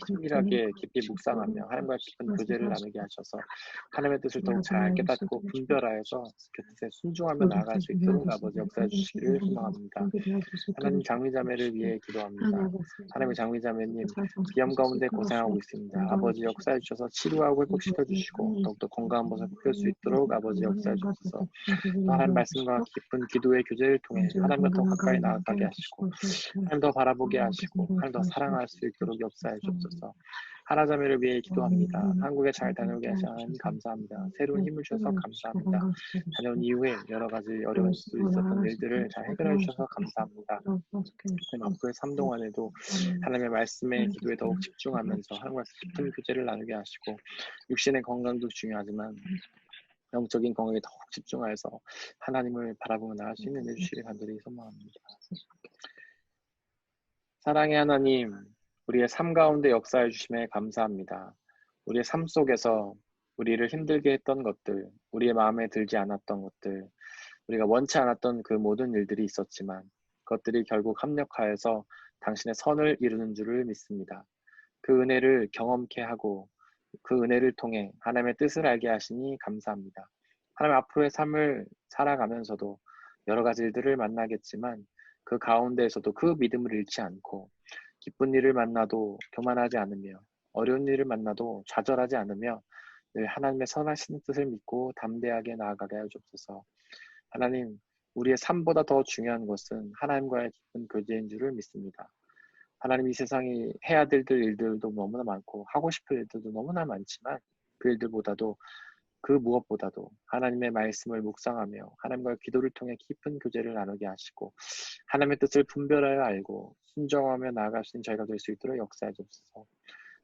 친밀하게 깊이 묵상하며 하나님과 깊은 교제를 나누게 하셔서 하나님의 뜻을 더욱 잘 깨닫고 분별하여서 그 뜻에 순종하며 나아갈 수 있도록 아버지 역사해 주시기를 소망합니다. 하나님 장미자매를 위해 기도합니다. 하나님의 장미자매님 비염 가운데 고생하고 있습니다. 아버지 역사해 주셔서 치료하고 회복시켜 주시고 더욱더 건강한 모습 보일 수 있도록 아버지 역사해 주셔서 하나님 말씀과 깊은 기도의 교제를 통해 하나님과 더 가까이 나아가게 하시고 하나님 더 바라보게 하시고 하나님 더 사랑할 수 있도록 역사해 주옵소서. 하나자매를 위해 기도합니다. 한국에 잘 다녀오게 하시 하나님 감사합니다. 새로운 힘을 주셔서 감사합니다. 다녀온 이후에 여러 가지 어려울 수 있었던 일들을 잘 해결해 주셔서 감사합니다. 하나님 앞으로의 3 동안에도 하나님의 말씀에 기도에 더욱 집중하면서 하나님과 깊은 교제를 나누게 하시고 육신의 건강도 중요하지만 영적인 건강에 더욱 집중하여서 하나님을 바라보며 나갈 수 있는 은혜 주시길 간절히 소망합니다. 사랑의 하나님, 우리의 삶 가운데 역사해 주심에 감사합니다. 우리의 삶 속에서 우리를 힘들게 했던 것들, 우리의 마음에 들지 않았던 것들, 우리가 원치 않았던 그 모든 일들이 있었지만 그것들이 결국 합력하여서 당신의 선을 이루는 줄을 믿습니다. 그 은혜를 경험케 하고 그 은혜를 통해 하나님의 뜻을 알게 하시니 감사합니다. 하나님 앞으로의 삶을 살아가면서도 여러 가지 일들을 만나겠지만 그 가운데에서도 그 믿음을 잃지 않고 기쁜 일을 만나도 교만하지 않으며 어려운 일을 만나도 좌절하지 않으며 늘 하나님의 선하신 뜻을 믿고 담대하게 나아가게 하여 주옵소서. 하나님, 우리의 삶보다 더 중요한 것은 하나님과의 깊은 교제인 줄을 믿습니다. 하나님, 이 세상이 해야 될 일들도 너무나 많고 하고 싶을 일들도 너무나 많지만 그 일들보다도 그 무엇보다도 하나님의 말씀을 묵상하며 하나님과의 기도를 통해 깊은 교제를 나누게 하시고 하나님의 뜻을 분별하여 알고 순종하며 나아갈 수 있는 저희가 될 수 있도록 역사해 주옵소서.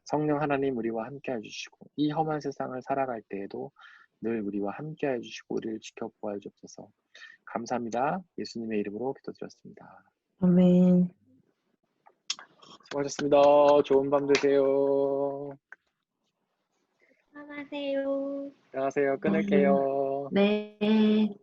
성령 하나님 우리와 함께 해주시고 이 험한 세상을 살아갈 때에도 늘 우리와 함께 해주시고 우리를 지켜보아 주옵소서. 감사합니다. 예수님의 이름으로 기도드렸습니다. 아멘. 수고하셨습니다. 좋은 밤 되세요. 안녕하세요. 안녕하세요. 끊을게요. 네.